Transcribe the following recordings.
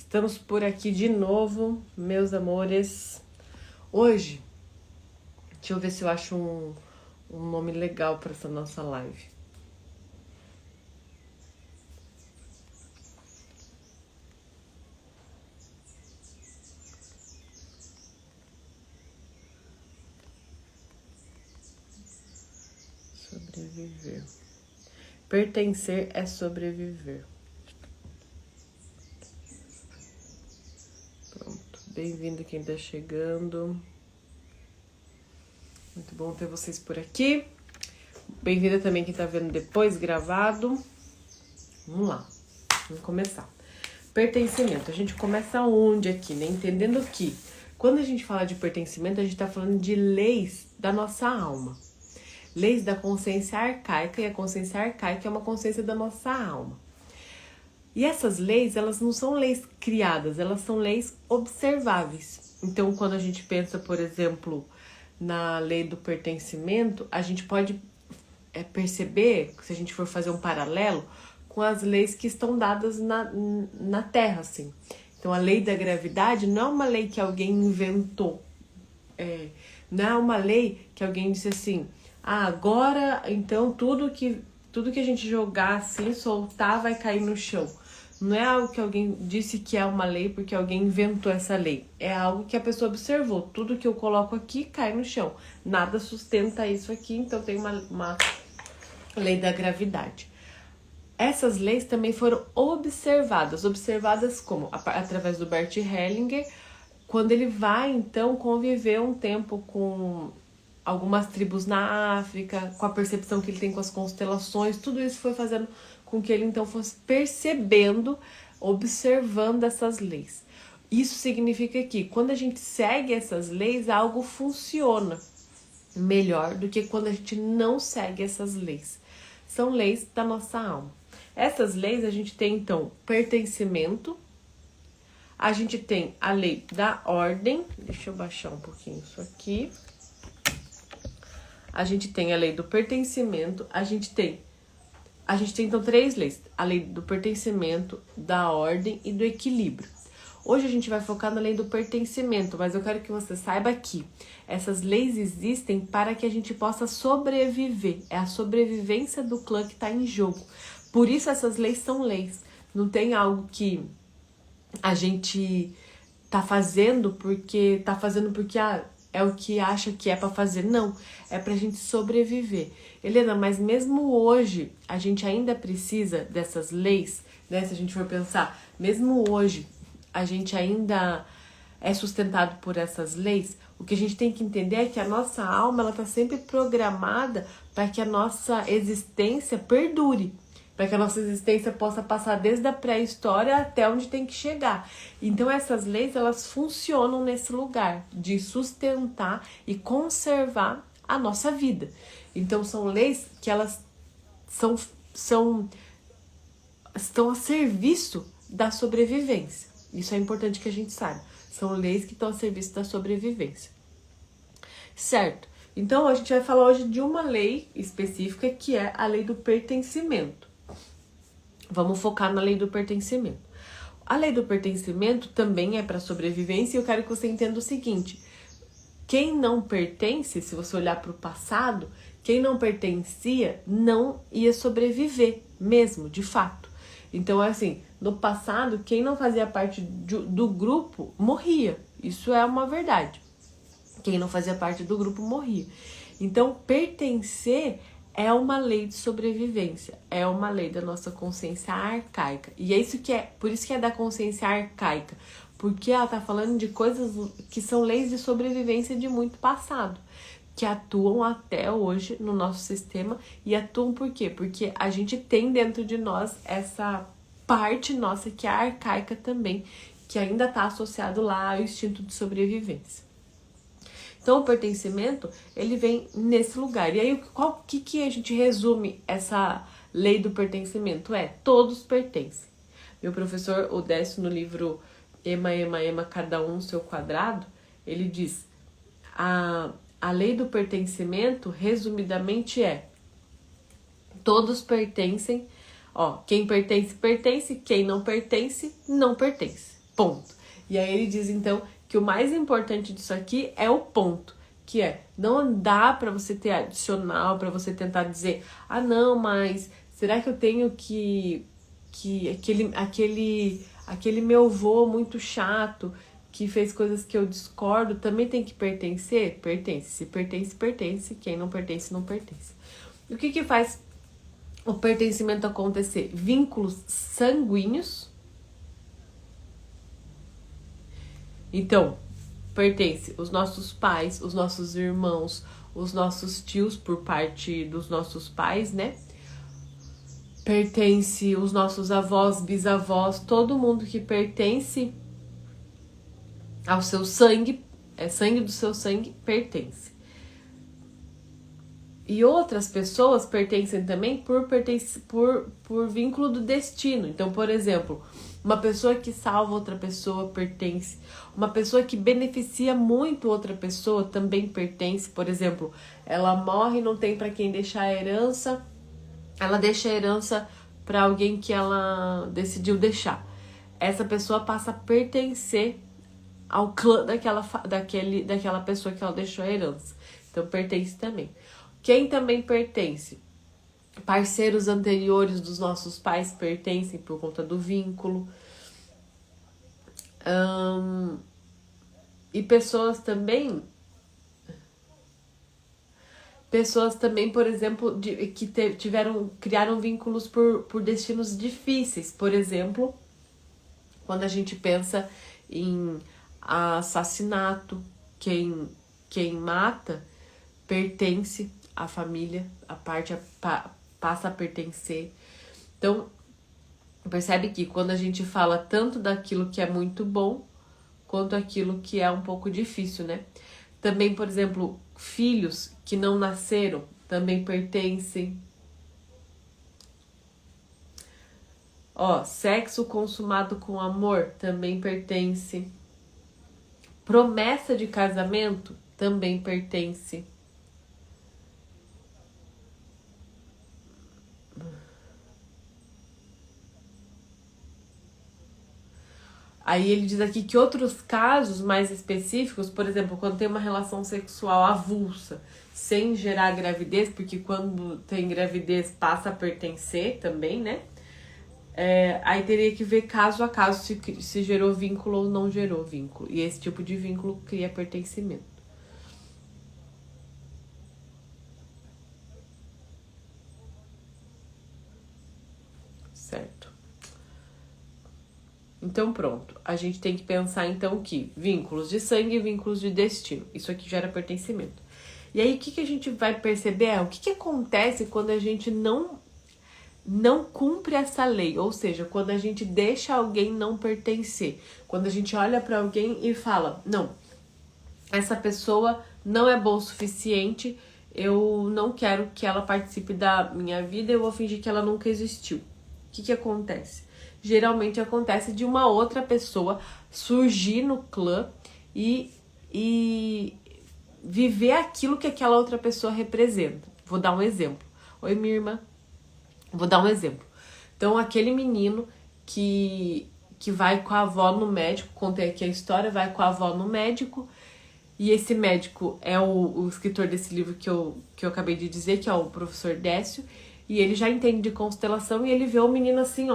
Estamos por aqui de novo, meus amores. Hoje, deixa eu ver se eu acho um nome legal para essa nossa live. Sobreviver. Pertencer é sobreviver. Pronto. Bem-vindo quem tá chegando. Muito bom ter vocês por aqui. Bem-vinda também quem tá vendo depois, gravado. Vamos lá. Vamos começar. Pertencimento. A gente começa onde aqui, né? Entendendo que quando a gente fala de pertencimento, a gente tá falando de leis da nossa alma. Leis da consciência arcaica, e a consciência arcaica é uma consciência da nossa alma. E essas leis, elas não são leis criadas, elas são leis observáveis. Então, quando a gente pensa, por exemplo, na lei do pertencimento, a gente pode perceber, se a gente for fazer um paralelo, com as leis que estão dadas na Terra, assim. Então, a lei da gravidade não é uma lei que alguém inventou. Não é uma lei que alguém disse assim... agora, então, tudo que a gente jogar assim, soltar, vai cair no chão. Não é algo que alguém disse que é uma lei porque alguém inventou essa lei. É algo que a pessoa observou. Tudo que eu coloco aqui cai no chão. Nada sustenta isso aqui, então tem uma lei da gravidade. Essas leis também foram observadas. Observadas como? Através do Bert Hellinger, quando ele vai, então, conviver um tempo com algumas tribos na África, com a percepção que ele tem com as constelações, tudo isso foi fazendo com que ele então fosse percebendo, observando essas leis. Isso significa que quando a gente segue essas leis, algo funciona melhor do que quando a gente não segue essas leis. São leis da nossa alma. Essas leis a gente tem então pertencimento, a gente tem a lei da ordem, deixa eu baixar um pouquinho isso aqui. A gente tem a lei do pertencimento, a gente tem então três leis, a lei do pertencimento, da ordem e do equilíbrio. Hoje a gente vai focar na lei do pertencimento, mas eu quero que você saiba que essas leis existem para que a gente possa sobreviver. É a sobrevivência do clã que está em jogo. Por isso essas leis são leis. Não tem algo que a gente tá fazendo porque é o que acha que é para fazer. Não, é pra gente sobreviver. Helena, mas mesmo hoje a gente ainda precisa dessas leis, né? Se a gente for pensar, mesmo hoje a gente ainda é sustentado por essas leis. O que a gente tem que entender é que a nossa alma, ela tá sempre programada para que a nossa existência perdure, para que a nossa existência possa passar desde a pré-história até onde tem que chegar. Então essas leis, elas funcionam nesse lugar de sustentar e conservar a nossa vida. Então são leis que elas estão a serviço da sobrevivência. Isso é importante que a gente saiba. São leis que estão a serviço da sobrevivência. Certo? Então a gente vai falar hoje de uma lei específica que é a lei do pertencimento. Vamos focar na lei do pertencimento. A lei do pertencimento também é para sobrevivência e eu quero que você entenda o seguinte. Quem não pertence, se você olhar para o passado, quem não pertencia não ia sobreviver mesmo, de fato. Então, assim, no passado, quem não fazia parte do grupo morria. Isso é uma verdade. Quem não fazia parte do grupo morria. Então, pertencer é uma lei de sobrevivência, é uma lei da nossa consciência arcaica. E é isso por isso que é da consciência arcaica, porque ela tá falando de coisas que são leis de sobrevivência de muito passado, que atuam até hoje no nosso sistema. E atuam por quê? Porque a gente tem dentro de nós essa parte nossa que é arcaica também, que ainda tá associado lá ao instinto de sobrevivência. Então, o pertencimento, ele vem nesse lugar. E aí, que a gente resume essa lei do pertencimento? Todos pertencem. Meu professor Odécio, no livro Ema, Ema, Ema, Cada Um Seu Quadrado, ele diz, a lei do pertencimento, resumidamente, todos pertencem, quem pertence, pertence, quem não pertence, não pertence. ponto. E aí ele diz, então, que o mais importante disso aqui é o ponto, que é, não dá para você ter adicional, para você tentar dizer, ah, não, mas será que eu tenho que aquele meu avô muito chato, que fez coisas que eu discordo, também tem que pertencer? Pertence. Se pertence, pertence. Quem não pertence, não pertence. E o que faz o pertencimento acontecer? Vínculos sanguíneos. Então, pertence os nossos pais, os nossos irmãos, os nossos tios por parte dos nossos pais, né? Pertence os nossos avós, bisavós, todo mundo que pertence ao seu sangue, é sangue do seu sangue, pertence. E outras pessoas pertencem também por vínculo do destino. Então, por exemplo, uma pessoa que salva outra pessoa pertence. Uma pessoa que beneficia muito outra pessoa também pertence. Por exemplo, ela morre e não tem para quem deixar a herança. Ela deixa a herança para alguém que ela decidiu deixar. Essa pessoa passa a pertencer ao clã daquela pessoa que ela deixou a herança. Então, pertence também. Quem também pertence? Parceiros anteriores dos nossos pais pertencem por conta do vínculo. E pessoas também, por exemplo, que criaram vínculos por destinos difíceis. Por exemplo, quando a gente pensa em assassinato, quem mata pertence à família, passa a pertencer. Então, percebe que quando a gente fala tanto daquilo que é muito bom, quanto aquilo que é um pouco difícil, né? Também, por exemplo, filhos que não nasceram também pertencem. Sexo consumado com amor também pertence. Promessa de casamento também pertence. Aí ele diz aqui que outros casos mais específicos, por exemplo, quando tem uma relação sexual avulsa, sem gerar gravidez, porque quando tem gravidez passa a pertencer também, né? Aí teria que ver caso a caso se gerou vínculo ou não gerou vínculo. E esse tipo de vínculo cria pertencimento. Certo? Então pronto, a gente tem que pensar então que vínculos de sangue e vínculos de destino, isso aqui gera pertencimento. E aí o que a gente vai perceber o que acontece quando a gente não cumpre essa lei, ou seja, quando a gente deixa alguém não pertencer, quando a gente olha para alguém e fala, não, essa pessoa não é boa o suficiente, eu não quero que ela participe da minha vida, eu vou fingir que ela nunca existiu. O que acontece? Geralmente acontece de uma outra pessoa surgir no clã e viver aquilo que aquela outra pessoa representa. Vou dar um exemplo. Oi, minha irmã. Vou dar um exemplo. Então, aquele menino que vai com a avó no médico, contei aqui a história, vai com a avó no médico, e esse médico é o escritor desse livro que eu acabei de dizer, que é o professor Décio, e ele já entende de constelação, e ele vê o menino assim,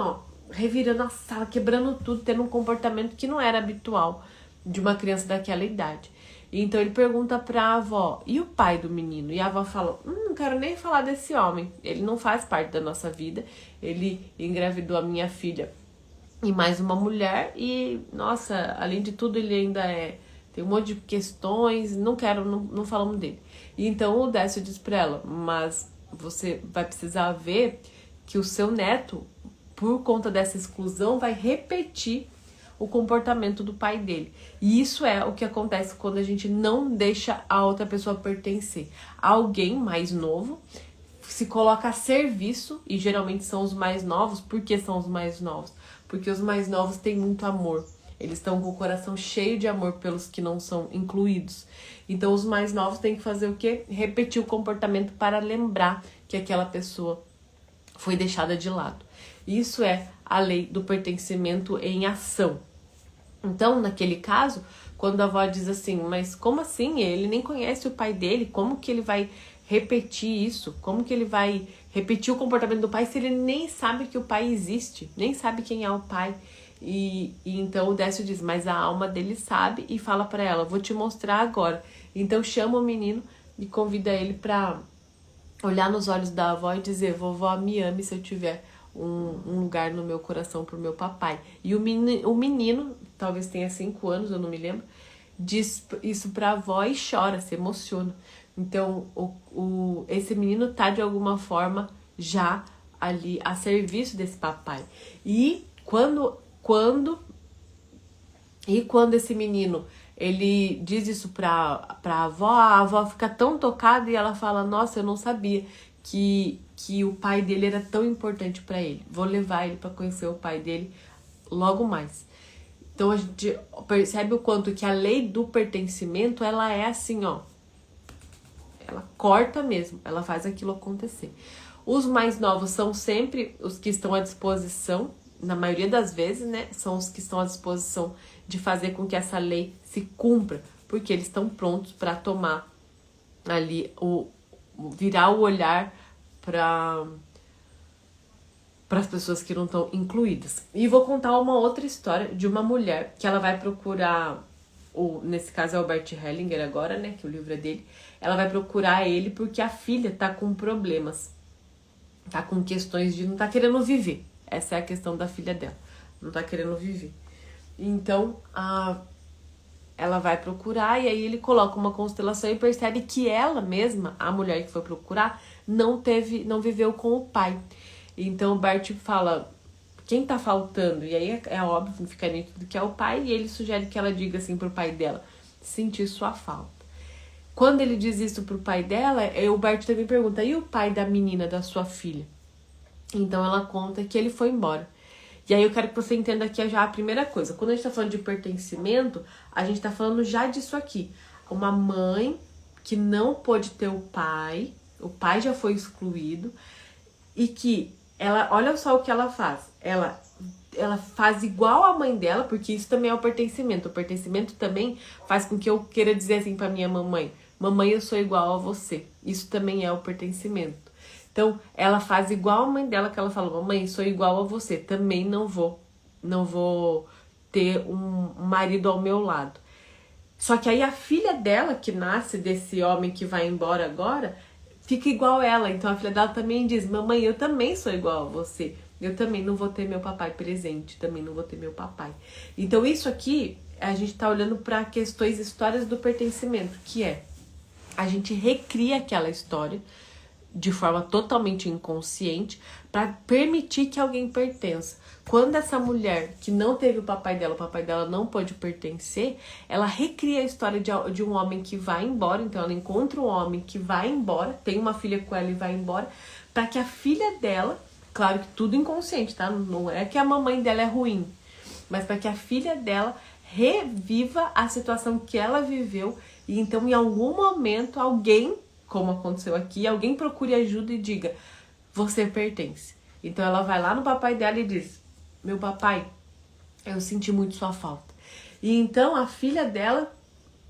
revirando a sala, quebrando tudo, tendo um comportamento que não era habitual de uma criança daquela idade. Então ele pergunta pra avó, e o pai do menino? E a avó fala, não quero nem falar desse homem, ele não faz parte da nossa vida, ele engravidou a minha filha e mais uma mulher, e nossa, além de tudo ele ainda tem um monte de questões, não falamos dele. E então o Décio diz pra ela, mas você vai precisar ver que o seu neto, por conta dessa exclusão, vai repetir o comportamento do pai dele. E isso é o que acontece quando a gente não deixa a outra pessoa pertencer. Alguém mais novo se coloca a serviço, e geralmente são os mais novos. Por que são os mais novos? Porque os mais novos têm muito amor. Eles estão com o coração cheio de amor pelos que não são incluídos. Então os mais novos têm que fazer o quê? Repetir o comportamento para lembrar que aquela pessoa foi deixada de lado. Isso é a lei do pertencimento em ação. Então, naquele caso, quando a avó diz assim, mas como assim? Ele nem conhece o pai dele, como que ele vai repetir isso? Como que ele vai repetir o comportamento do pai se ele nem sabe que o pai existe, nem sabe quem é o pai? E então o Décio diz, mas a alma dele sabe e fala pra ela, vou te mostrar agora. Então chama o menino e convida ele pra olhar nos olhos da avó e dizer, vovó, me ame se eu tiver um lugar no meu coração pro meu papai. E o menino, talvez tenha 5 anos, eu não me lembro, diz isso pra avó e chora, se emociona. Então, esse menino tá de alguma forma já ali a serviço desse papai. E quando esse menino ele diz isso pra avó, a avó fica tão tocada e ela fala, nossa, eu não sabia que o pai dele era tão importante pra ele. Vou levar ele pra conhecer o pai dele logo mais. Então a gente percebe o quanto que a lei do pertencimento, ela é assim, ó. Ela corta mesmo, ela faz aquilo acontecer. Os mais novos são sempre os que estão à disposição, na maioria das vezes, né? São os que estão à disposição de fazer com que essa lei se cumpra, porque eles estão prontos para tomar ali, virar o olhar para as pessoas que não estão incluídas. E vou contar uma outra história de uma mulher que ela vai procurar, nesse caso é o Bert Hellinger agora, né, que o livro é dele, ela vai procurar ele porque a filha tá com problemas, tá com questões de não tá querendo viver. Essa é a questão da filha dela, não tá querendo viver. Então, ela vai procurar e aí ele coloca uma constelação e percebe que ela mesma, a mulher que foi procurar, não viveu com o pai. Então o Bert fala, quem tá faltando? E aí é óbvio, fica nítido que é o pai, e ele sugere que ela diga assim pro pai dela, sentir sua falta. Quando ele diz isso pro pai dela, o Bert também pergunta, e o pai da menina, da sua filha? Então ela conta que ele foi embora. E aí eu quero que você entenda aqui já a primeira coisa. Quando a gente tá falando de pertencimento, a gente tá falando já disso aqui. Uma mãe que não pôde ter o pai já foi excluído, e que ela, olha só o que ela faz. Ela faz igual a mãe dela, porque isso também é o pertencimento. O pertencimento também faz com que eu queira dizer assim pra minha mamãe, mamãe, eu sou igual a você. Isso também é o pertencimento. Então, ela faz igual a mãe dela, que ela fala, mamãe, sou igual a você, também não vou ter um marido ao meu lado. Só que aí a filha dela, que nasce desse homem que vai embora agora, fica igual ela. Então a filha dela também diz, mamãe, eu também sou igual a você. Eu também não vou ter meu papai presente, também não vou ter meu papai. Então isso aqui, a gente tá olhando para histórias do pertencimento, que é, a gente recria aquela história de forma totalmente inconsciente para permitir que alguém pertença. Quando essa mulher que não teve o papai dela não pode pertencer, ela recria a história de um homem que vai embora. Então ela encontra um homem que vai embora, tem uma filha com ela e vai embora, para que a filha dela, claro que tudo inconsciente, tá? Não é que a mamãe dela é ruim, mas para que a filha dela reviva a situação que ela viveu, e então em algum momento alguém, como aconteceu aqui, alguém procure ajuda e diga, você pertence. Então ela vai lá no papai dela e diz, meu papai, eu senti muito sua falta. E então a filha dela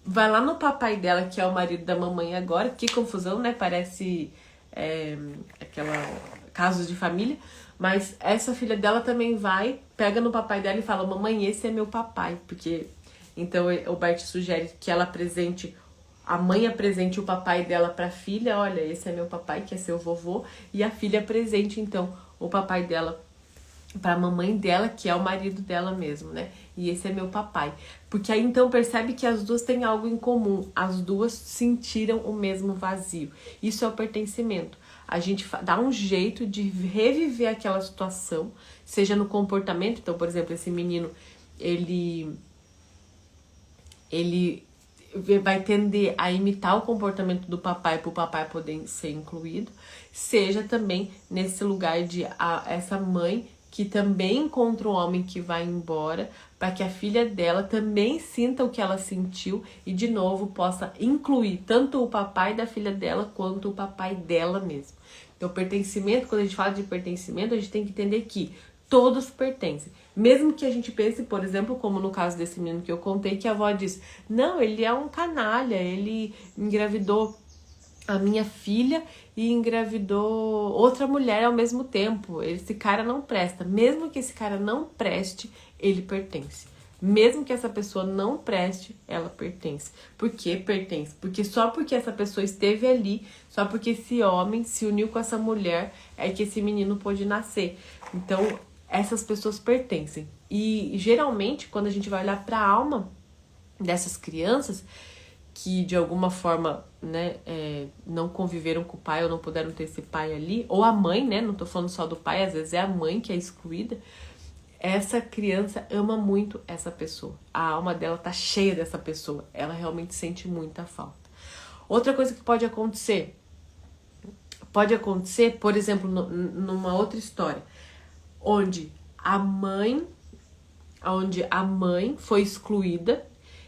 vai lá no papai dela, que é o marido da mamãe agora, que confusão, né? Parece aquela casos de família, mas essa filha dela também vai, pega no papai dela e fala, mamãe, esse é meu papai, porque então o Bart sugere que ela apresente, a mãe apresente o papai dela para a filha, olha, esse é meu papai, que é seu vovô, e a filha apresente então o papai dela para a mamãe dela, que é o marido dela mesmo, né? E esse é meu papai. Porque aí então percebe que as duas têm algo em comum, as duas sentiram o mesmo vazio. Isso é o pertencimento. A gente dá um jeito de reviver aquela situação, seja no comportamento. Então, por exemplo, esse menino, ele vai tender a imitar o comportamento do papai para o papai poder ser incluído, seja também nesse lugar de essa mãe que também encontra um homem que vai embora, para que a filha dela também sinta o que ela sentiu e de novo possa incluir tanto o papai da filha dela quanto o papai dela mesmo. Então, pertencimento, quando a gente fala de pertencimento, a gente tem que entender que Todos pertencem. Mesmo que a gente pense, por exemplo, como no caso desse menino que eu contei, que a avó diz, não, ele é um canalha, ele engravidou a minha filha e engravidou outra mulher ao mesmo tempo. Esse cara não presta. Mesmo que esse cara não preste, ele pertence. Mesmo que essa pessoa não preste, ela pertence. Por que pertence? Porque só porque essa pessoa esteve ali, só porque esse homem se uniu com essa mulher, é que esse menino pôde nascer. Então, essas pessoas pertencem. E geralmente, quando a gente vai olhar para a alma dessas crianças, que de alguma forma, né, não conviveram com o pai ou não puderam ter esse pai ali, ou a mãe, né, não tô falando só do pai, às vezes é a mãe que é excluída, essa criança ama muito essa pessoa. A alma dela tá cheia dessa pessoa. Ela realmente sente muita falta. Outra coisa que pode acontecer, por exemplo, numa outra história, onde a mãe foi excluída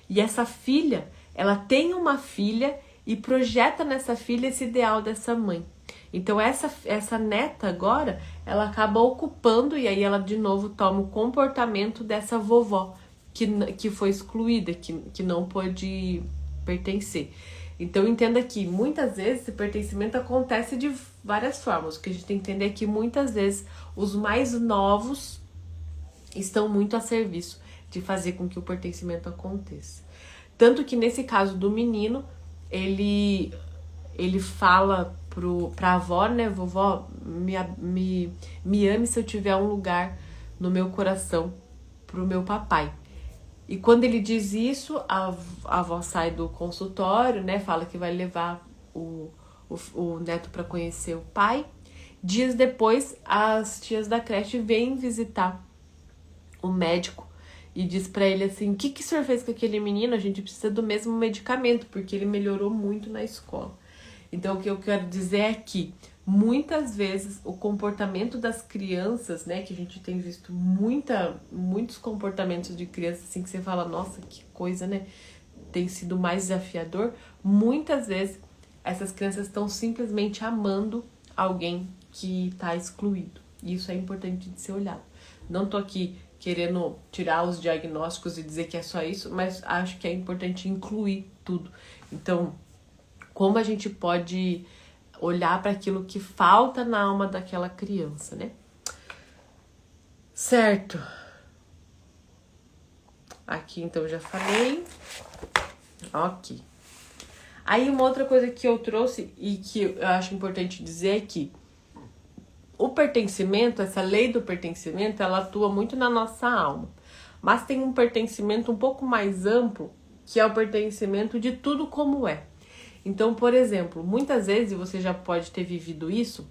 e essa filha, ela tem uma filha e projeta nessa filha esse ideal dessa mãe. Então essa neta agora, ela acaba ocupando e aí ela de novo toma o comportamento dessa vovó que foi excluída, que não pôde pertencer. Então entenda que muitas vezes esse pertencimento acontece de várias formas. O que a gente tem que entender é que muitas vezes os mais novos estão muito a serviço de fazer com que o pertencimento aconteça. Tanto que nesse caso do menino, ele fala pra avó, né, vovó, me ame se eu tiver um lugar no meu coração pro meu papai. E quando ele diz isso, a avó sai do consultório, né, fala que vai levar o neto para conhecer o pai. Dias depois, as tias da creche vêm visitar o médico e diz pra ele assim, o que o senhor fez com aquele menino? A gente precisa do mesmo medicamento, porque ele melhorou muito na escola. Então, o que eu quero dizer é que, muitas vezes, o comportamento das crianças, né, que a gente tem visto muitos comportamentos de crianças, assim, que você fala, nossa, que coisa, né, tem sido mais desafiador, muitas vezes, essas crianças estão simplesmente amando alguém que está excluído. E isso é importante de ser olhado. Não tô aqui querendo tirar os diagnósticos e dizer que é só isso, mas acho que é importante incluir tudo. Então, como a gente pode olhar para aquilo que falta na alma daquela criança, né? Certo. Aqui, então, eu já falei. Ok. Aí, uma outra coisa que eu trouxe e que eu acho importante dizer é que o pertencimento, essa lei do pertencimento, ela atua muito na nossa alma. Mas tem um pertencimento um pouco mais amplo, que é o pertencimento de tudo como é. Então, por exemplo, muitas vezes você já pode ter vivido isso,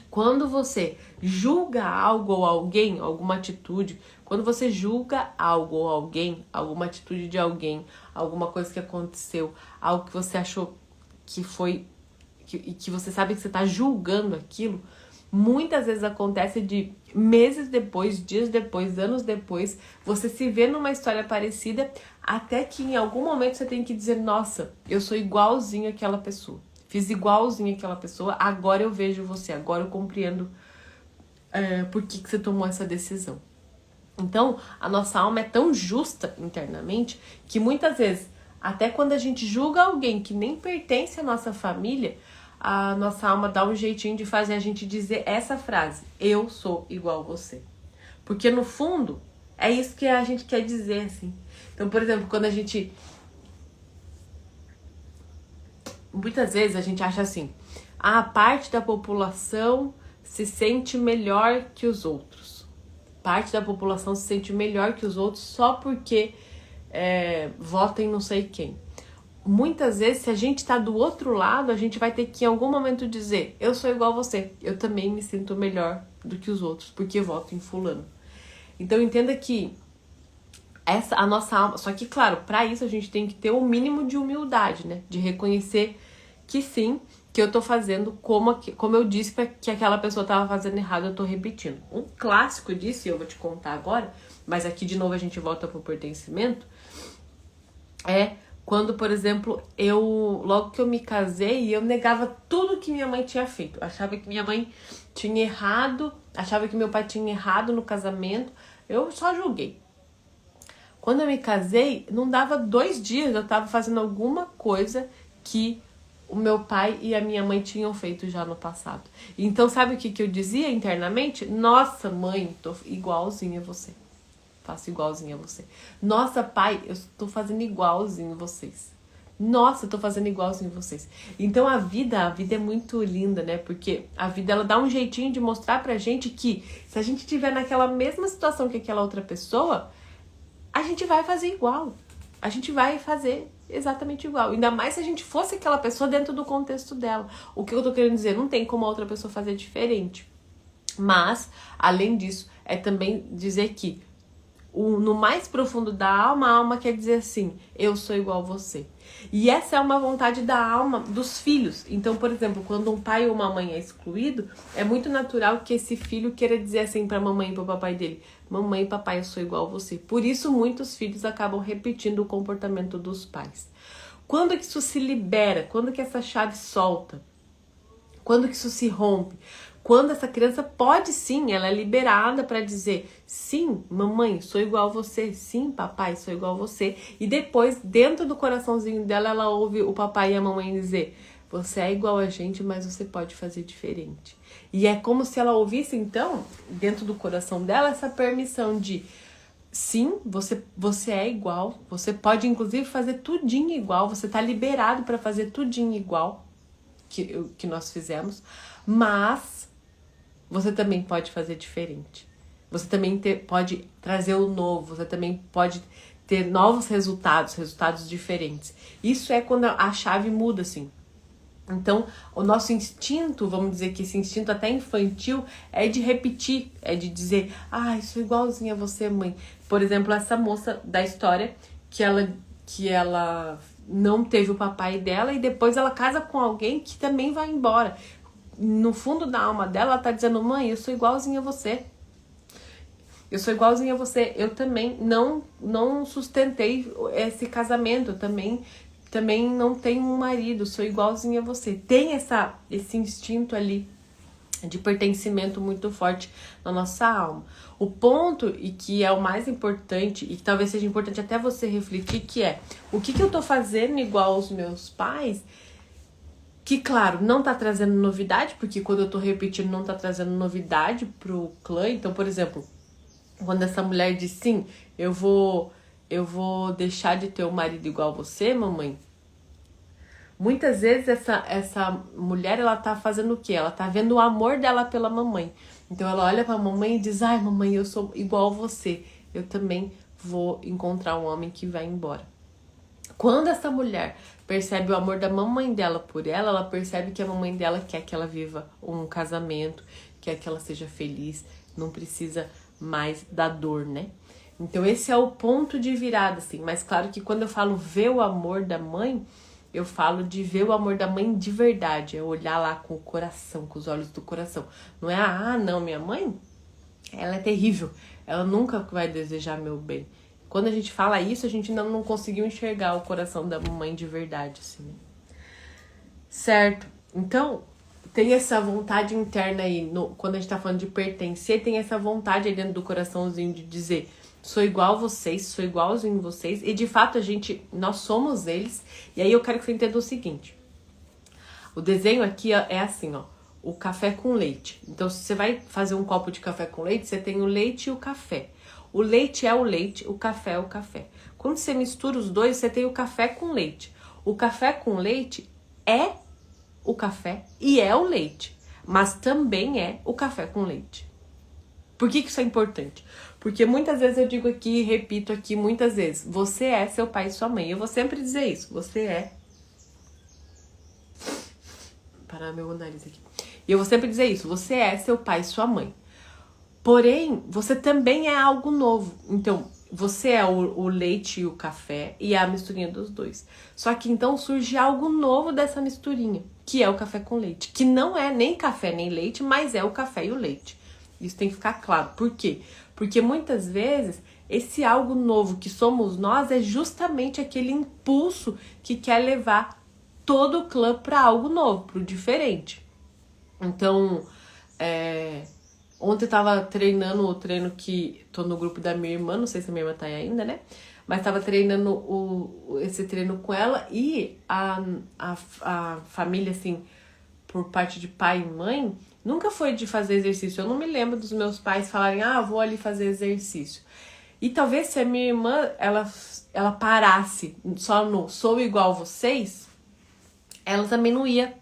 quando você julga algo ou alguém, alguma atitude, quando você julga algo ou alguém, alguma atitude de alguém, alguma coisa que aconteceu, algo que você achou que foi, que você sabe que você está julgando aquilo, muitas vezes acontece de meses depois, dias depois, anos depois, você se vê numa história parecida, até que em algum momento você tem que dizer, nossa, eu sou igualzinho àquela pessoa. Fiz igualzinho àquela pessoa, agora eu vejo você, agora eu compreendo por que você tomou essa decisão. Então, a nossa alma é tão justa internamente que muitas vezes, até quando a gente julga alguém que nem pertence à nossa família, a nossa alma dá um jeitinho de fazer a gente dizer essa frase, eu sou igual a você. Porque no fundo, é isso que a gente quer dizer, assim. Então, por exemplo, quando a gente... Muitas vezes a gente acha assim, a parte da população se sente melhor que os outros. Parte da população se sente melhor que os outros só porque vota em não sei quem. Muitas vezes, se a gente tá do outro lado, a gente vai ter que em algum momento dizer, eu sou igual a você, eu também me sinto melhor do que os outros, porque voto em fulano. Então entenda que a nossa alma, só que claro, para isso a gente tem que ter o mínimo de humildade, né? De reconhecer que sim, que eu tô fazendo como eu disse que aquela pessoa tava fazendo errado, eu tô repetindo. Um clássico disso, e eu vou te contar agora, mas aqui de novo a gente volta pro pertencimento, é quando, por exemplo, logo que eu me casei, eu negava tudo que minha mãe tinha feito. Eu achava que minha mãe tinha errado achava que meu pai tinha errado no casamento, eu só julguei. Quando eu me casei, não dava 2 dias, eu tava fazendo alguma coisa que o meu pai e a minha mãe tinham feito já no passado. Então, sabe o que eu dizia internamente? Nossa, mãe, tô igualzinha a você. Faço igualzinho a você. Nossa, pai, eu tô fazendo igualzinho a vocês. Nossa, eu tô fazendo igualzinho a vocês. Então a vida é muito linda, né? Porque a vida, ela dá um jeitinho de mostrar pra gente que se a gente estiver naquela mesma situação que aquela outra pessoa, a gente vai fazer igual. A gente vai fazer exatamente igual. Ainda mais se a gente fosse aquela pessoa dentro do contexto dela. O que eu tô querendo dizer? Não tem como a outra pessoa fazer diferente. Mas, além disso, é também dizer que no mais profundo da alma, a alma quer dizer assim, eu sou igual a você. E essa é uma vontade da alma dos filhos. Então, por exemplo, quando um pai ou uma mãe é excluído, é muito natural que esse filho queira dizer assim pra mamãe e pro papai dele, mamãe e papai, eu sou igual a você. Por isso, muitos filhos acabam repetindo o comportamento dos pais. Quando que isso se libera? Quando que essa chave solta? Quando que isso se rompe? Quando essa criança pode sim, ela é liberada para dizer, sim, mamãe, sou igual a você, sim, papai, sou igual a você. E depois, dentro do coraçãozinho dela, ela ouve o papai e a mamãe dizer, você é igual a gente, mas você pode fazer diferente. E é como se ela ouvisse, então, dentro do coração dela, essa permissão de, sim, você é igual, você pode inclusive fazer tudinho igual, você tá liberado para fazer tudinho igual que nós fizemos, mas você também pode fazer diferente. Você também pode trazer o novo, você também pode ter novos resultados diferentes. Isso é quando a chave muda, assim. Então, o nosso instinto, vamos dizer que esse instinto até infantil, é de repetir, é de dizer, sou igualzinha a você, mãe. Por exemplo, essa moça da história, que ela não teve o papai dela e depois ela casa com alguém que também vai embora. No fundo da alma dela, ela tá dizendo, mãe, eu sou igualzinha a você. Eu sou igualzinha a você. Eu também não sustentei esse casamento. Eu também não tenho um marido. Sou igualzinha a você. Tem esse instinto ali de pertencimento muito forte na nossa alma. O ponto, e que é o mais importante, e que talvez seja importante até você refletir, que é, o que eu tô fazendo igual aos meus pais, que, claro, não tá trazendo novidade, porque quando eu tô repetindo não tá trazendo novidade pro clã. Então, por exemplo, quando essa mulher diz, sim, eu vou deixar de ter um marido igual você, mamãe. Muitas vezes essa mulher, ela tá fazendo o quê? Ela tá vendo o amor dela pela mamãe. Então ela olha pra mamãe e diz, ai mamãe, eu sou igual a você. Eu também vou encontrar um homem que vai embora. Quando essa mulher percebe o amor da mamãe dela por ela, ela percebe que a mamãe dela quer que ela viva um casamento, quer que ela seja feliz, não precisa mais da dor, né? Então esse é o ponto de virada, assim. Mas claro que quando eu falo ver o amor da mãe, eu falo de ver o amor da mãe de verdade, é olhar lá com o coração, com os olhos do coração. Não é, não, minha mãe, ela é terrível, ela nunca vai desejar meu bem. Quando a gente fala isso, a gente ainda não conseguiu enxergar o coração da mãe de verdade, assim, né? Certo? Então, tem essa vontade interna aí, quando a gente tá falando de pertencer, tem essa vontade aí dentro do coraçãozinho de dizer, sou igual a vocês, sou igualzinho a vocês, e de fato nós somos eles. E aí eu quero que você entenda o seguinte, o desenho aqui é assim, ó, o café com leite. Então, se você vai fazer um copo de café com leite, você tem o leite e o café. O leite é o leite, o café é o café. Quando você mistura os dois, você tem o café com leite. O café com leite é o café e é o leite, mas também é o café com leite. Por que isso é importante? Porque muitas vezes eu digo aqui, repito aqui muitas vezes, você é seu pai e sua mãe. Eu vou sempre dizer isso, você é... Parar meu nariz aqui. E eu vou sempre dizer isso, você é seu pai e sua mãe. Porém, você também é algo novo. Então, você é o leite e o café e é a misturinha dos dois. Só que então surge algo novo dessa misturinha, que é o café com leite. Que não é nem café nem leite, mas é o café e o leite. Isso tem que ficar claro. Por quê? Porque muitas vezes esse algo novo que somos nós é justamente aquele impulso que quer levar todo o clã para algo novo, para o diferente. Então, Ontem eu tava treinando o treino que tô no grupo da minha irmã, não sei se a minha irmã tá aí ainda, né? Mas tava treinando esse treino com ela e a família, assim, por parte de pai e mãe, nunca foi de fazer exercício. Eu não me lembro dos meus pais falarem, vou ali fazer exercício. E talvez se a minha irmã, ela parasse só no sou igual vocês, ela também não ia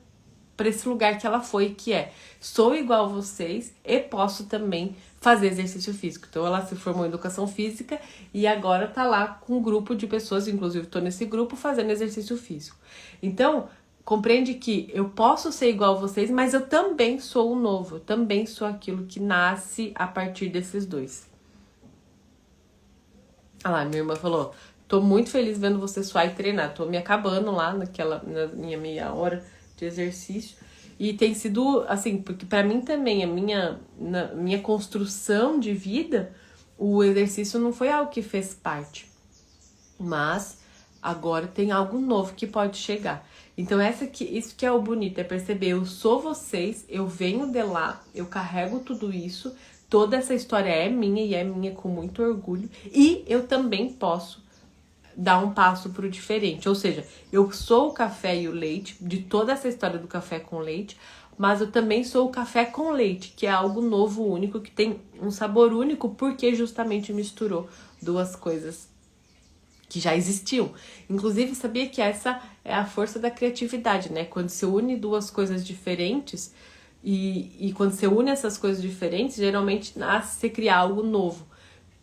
para esse lugar que ela foi, que é sou igual a vocês e posso também fazer exercício físico. Então ela se formou em educação física e agora tá lá com um grupo de pessoas, inclusive tô nesse grupo fazendo exercício físico. Então, compreende que eu posso ser igual a vocês, mas eu também sou o novo, eu também sou aquilo que nasce a partir desses dois. Olha lá, minha irmã falou, tô muito feliz vendo você suar e treinar, tô me acabando lá na minha meia hora de exercício. E tem sido, assim, porque pra mim também, na minha construção de vida, o exercício não foi algo que fez parte. Mas agora tem algo novo que pode chegar. Então isso que é o bonito, é perceber, eu sou vocês, eu venho de lá, eu carrego tudo isso, toda essa história é minha e é minha com muito orgulho. E eu também posso dar um passo pro diferente. Ou seja, eu sou o café e o leite, de toda essa história do café com leite, mas eu também sou o café com leite, que é algo novo, único, que tem um sabor único, porque justamente misturou duas coisas que já existiam. Inclusive, sabia que essa é a força da criatividade, né? Quando você une duas coisas diferentes, e quando você une essas coisas diferentes, geralmente nasce você criar algo novo.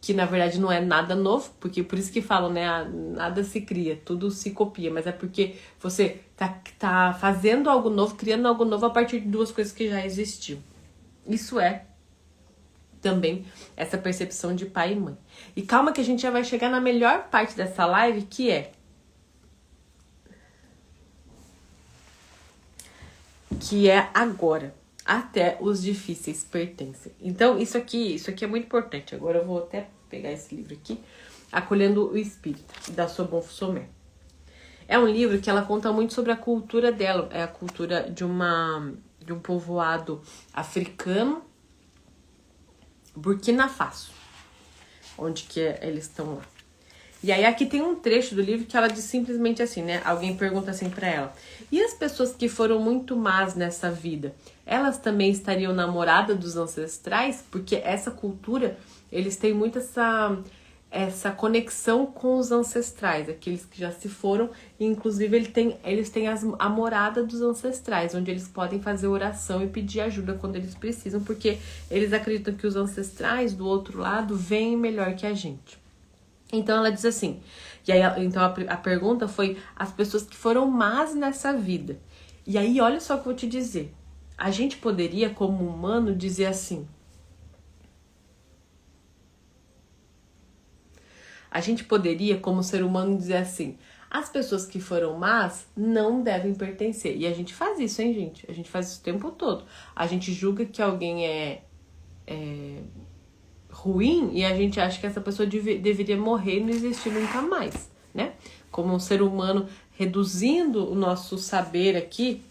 Que na verdade não é nada novo, porque por isso que falam, né? Nada se cria, tudo se copia, mas é porque você tá fazendo algo novo, criando algo novo a partir de duas coisas que já existiam. Isso é também essa percepção de pai e mãe. E calma que a gente já vai chegar na melhor parte dessa live, que é agora. Até os difíceis pertencem. Então, isso aqui é muito importante. Agora eu vou até pegar esse livro aqui, Acolhendo o Espírito, da Sobonne Sommer. É um livro que ela conta muito sobre a cultura dela. É a cultura de um povoado africano, Burkina Faso, onde que eles estão lá. E aí aqui tem um trecho do livro que ela diz simplesmente assim, né? Alguém pergunta assim pra ela: e as pessoas que foram muito más nessa vida, elas também estariam namoradas dos ancestrais? Porque essa cultura, eles têm muito essa conexão com os ancestrais, aqueles que já se foram, e inclusive eles têm a morada dos ancestrais, onde eles podem fazer oração e pedir ajuda quando eles precisam, porque eles acreditam que os ancestrais do outro lado veem melhor que a gente. Então ela diz assim, e aí então a pergunta foi as pessoas que foram más nessa vida. E aí olha só o que eu vou te dizer. A gente poderia, como humano, dizer assim. A gente poderia, como ser humano, dizer assim: as pessoas que foram más não devem pertencer. E a gente faz isso, hein, gente? A gente faz isso o tempo todo. A gente julga que alguém é ruim e a gente acha que essa pessoa deveria morrer e não existir nunca mais, né? Como um ser humano, reduzindo o nosso saber aqui,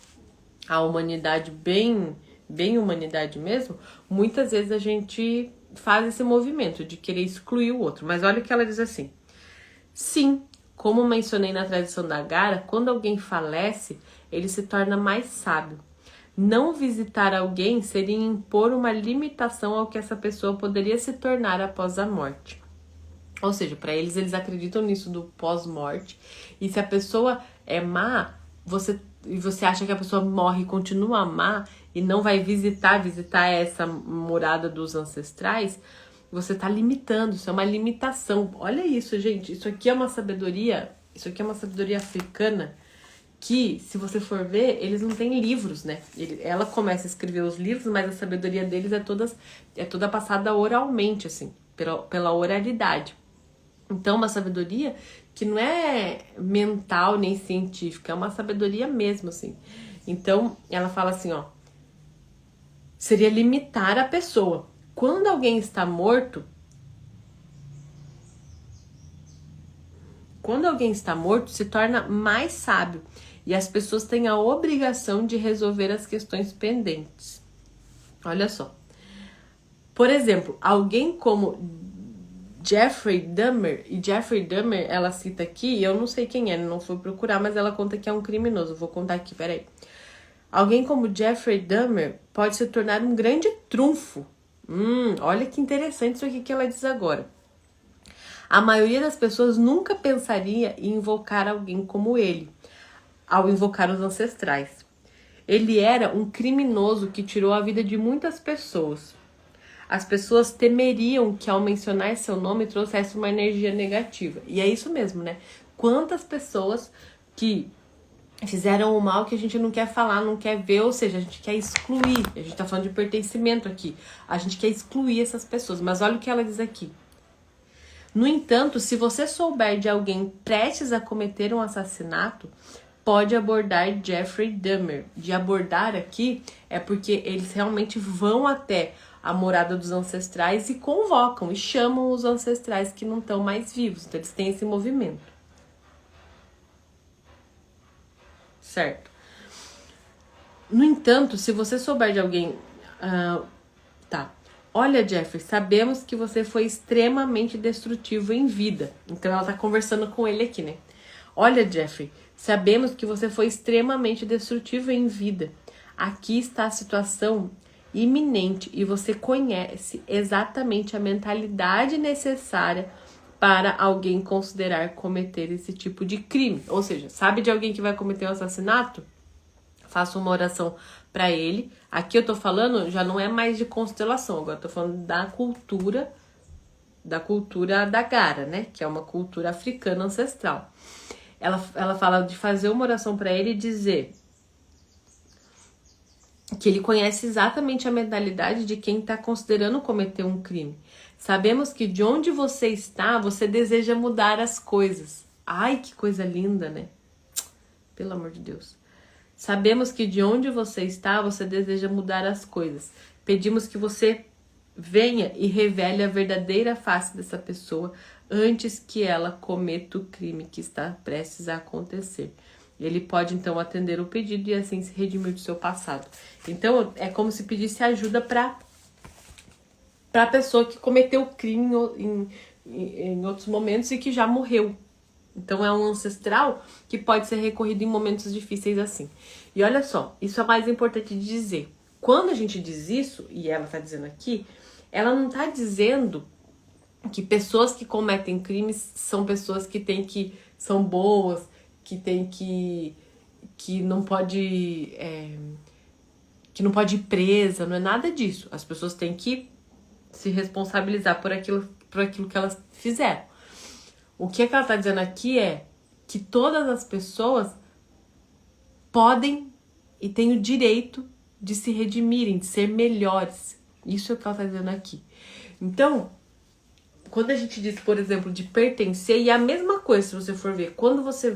a humanidade bem humanidade mesmo, muitas vezes a gente faz esse movimento de querer excluir o outro. Mas olha o que ela diz assim: sim, como mencionei na tradição da Gara, quando alguém falece, ele se torna mais sábio. Não visitar alguém seria impor uma limitação ao que essa pessoa poderia se tornar após a morte. Ou seja, para eles acreditam nisso do pós-morte. E se a pessoa é má, você acha que a pessoa morre e continua má e não vai visitar essa morada dos ancestrais, você está limitando, isso é uma limitação. Olha isso, gente, isso aqui é uma sabedoria africana que, se você for ver, eles não têm livros, né? Ela começa a escrever os livros, mas a sabedoria deles é toda passada oralmente, assim, pela oralidade. Então, uma sabedoria que não é mental nem científica, é uma sabedoria mesmo, assim. Então, ela fala assim, ó, seria limitar a pessoa. Quando alguém está morto, se torna mais sábio. E as pessoas têm a obrigação de resolver as questões pendentes. Olha só. Por exemplo, alguém como Jeffrey Dahmer, e Jeffrey Dahmer, ela cita aqui, eu não sei quem é, não fui procurar, mas ela conta que é um criminoso. Vou contar aqui, peraí. Alguém como Jeffrey Dahmer pode se tornar um grande trunfo. Olha que interessante isso aqui que ela diz agora. A maioria das pessoas nunca pensaria em invocar alguém como ele, ao invocar os ancestrais. Ele era um criminoso que tirou a vida de muitas pessoas. As pessoas temeriam que ao mencionar seu nome trouxesse uma energia negativa. E é isso mesmo, né? Quantas pessoas que fizeram o mal que a gente não quer falar, não quer ver, ou seja, a gente quer excluir. A gente tá falando de pertencimento aqui. A gente quer excluir essas pessoas. Mas olha o que ela diz aqui. No entanto, se você souber de alguém prestes a cometer um assassinato, pode abordar Jeffrey Dahmer. De abordar aqui é porque eles realmente vão até a morada dos ancestrais e convocam e chamam os ancestrais que não estão mais vivos. Então eles têm esse movimento. Certo? No entanto, se você souber de alguém... Olha, Jeffrey, sabemos que você foi extremamente destrutivo em vida. Então ela tá conversando com ele aqui, né? Olha, Jeffrey, sabemos que você foi extremamente destrutivo em vida. Aqui está a situação iminente e você conhece exatamente a mentalidade necessária para alguém considerar cometer esse tipo de crime. Ou seja, sabe de alguém que vai cometer um assassinato? Faça uma oração para ele. Aqui eu tô falando, já não é mais de constelação, agora eu tô falando da cultura da Gara, né? Que é uma cultura africana ancestral. Ela fala de fazer uma oração para ele e dizer que ele conhece exatamente a mentalidade de quem está considerando cometer um crime. Sabemos que de onde você está, você deseja mudar as coisas. Ai, que coisa linda, né? Pelo amor de Deus. Sabemos que de onde você está, você deseja mudar as coisas. Pedimos que você venha e revele a verdadeira face dessa pessoa antes que ela cometa o crime que está prestes a acontecer. Ele pode, então, atender o pedido e assim se redimir do seu passado. Então, é como se pedisse ajuda para a pessoa que cometeu o crime em outros momentos e que já morreu. Então, é um ancestral que pode ser recorrido em momentos difíceis assim. E olha só, isso é mais importante de dizer. Quando a gente diz isso, e ela está dizendo aqui, ela não está dizendo que pessoas que cometem crimes são pessoas que são boas, que não pode que não pode ir presa, não é nada disso. As pessoas têm que se responsabilizar por aquilo que elas fizeram. O que ela está dizendo aqui é que todas as pessoas podem e têm o direito de se redimirem, de ser melhores. Isso é o que ela está dizendo aqui. Então, quando a gente diz, por exemplo, de pertencer, e é a mesma coisa, se você for ver, quando você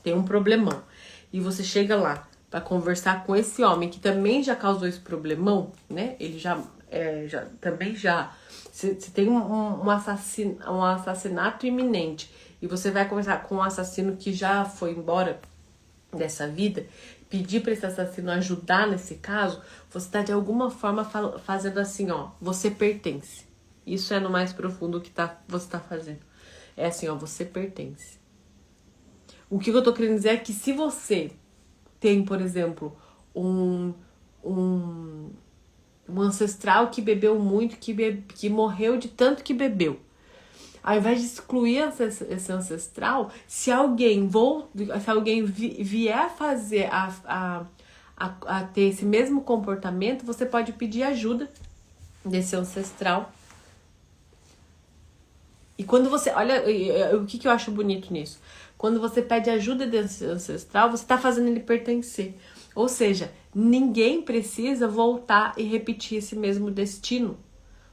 tem um problemão e você chega lá para conversar com esse homem que também já causou esse problemão, né? Ele se tem um assassinato iminente e você vai conversar com um assassino que já foi embora dessa vida, pedir para esse assassino ajudar nesse caso, você está de alguma forma fazendo assim, ó, você pertence. Isso é no mais profundo que você está fazendo. É assim, ó, você pertence. O que eu tô querendo dizer é que se você tem, por exemplo, um ancestral que bebeu muito, que morreu de tanto que bebeu, ao invés de excluir esse ancestral, se alguém vier a fazer a ter esse mesmo comportamento, você pode pedir ajuda desse ancestral. E quando você... Olha, o que eu acho bonito nisso? Quando você pede ajuda desse ancestral, você está fazendo ele pertencer. Ou seja, ninguém precisa voltar e repetir esse mesmo destino.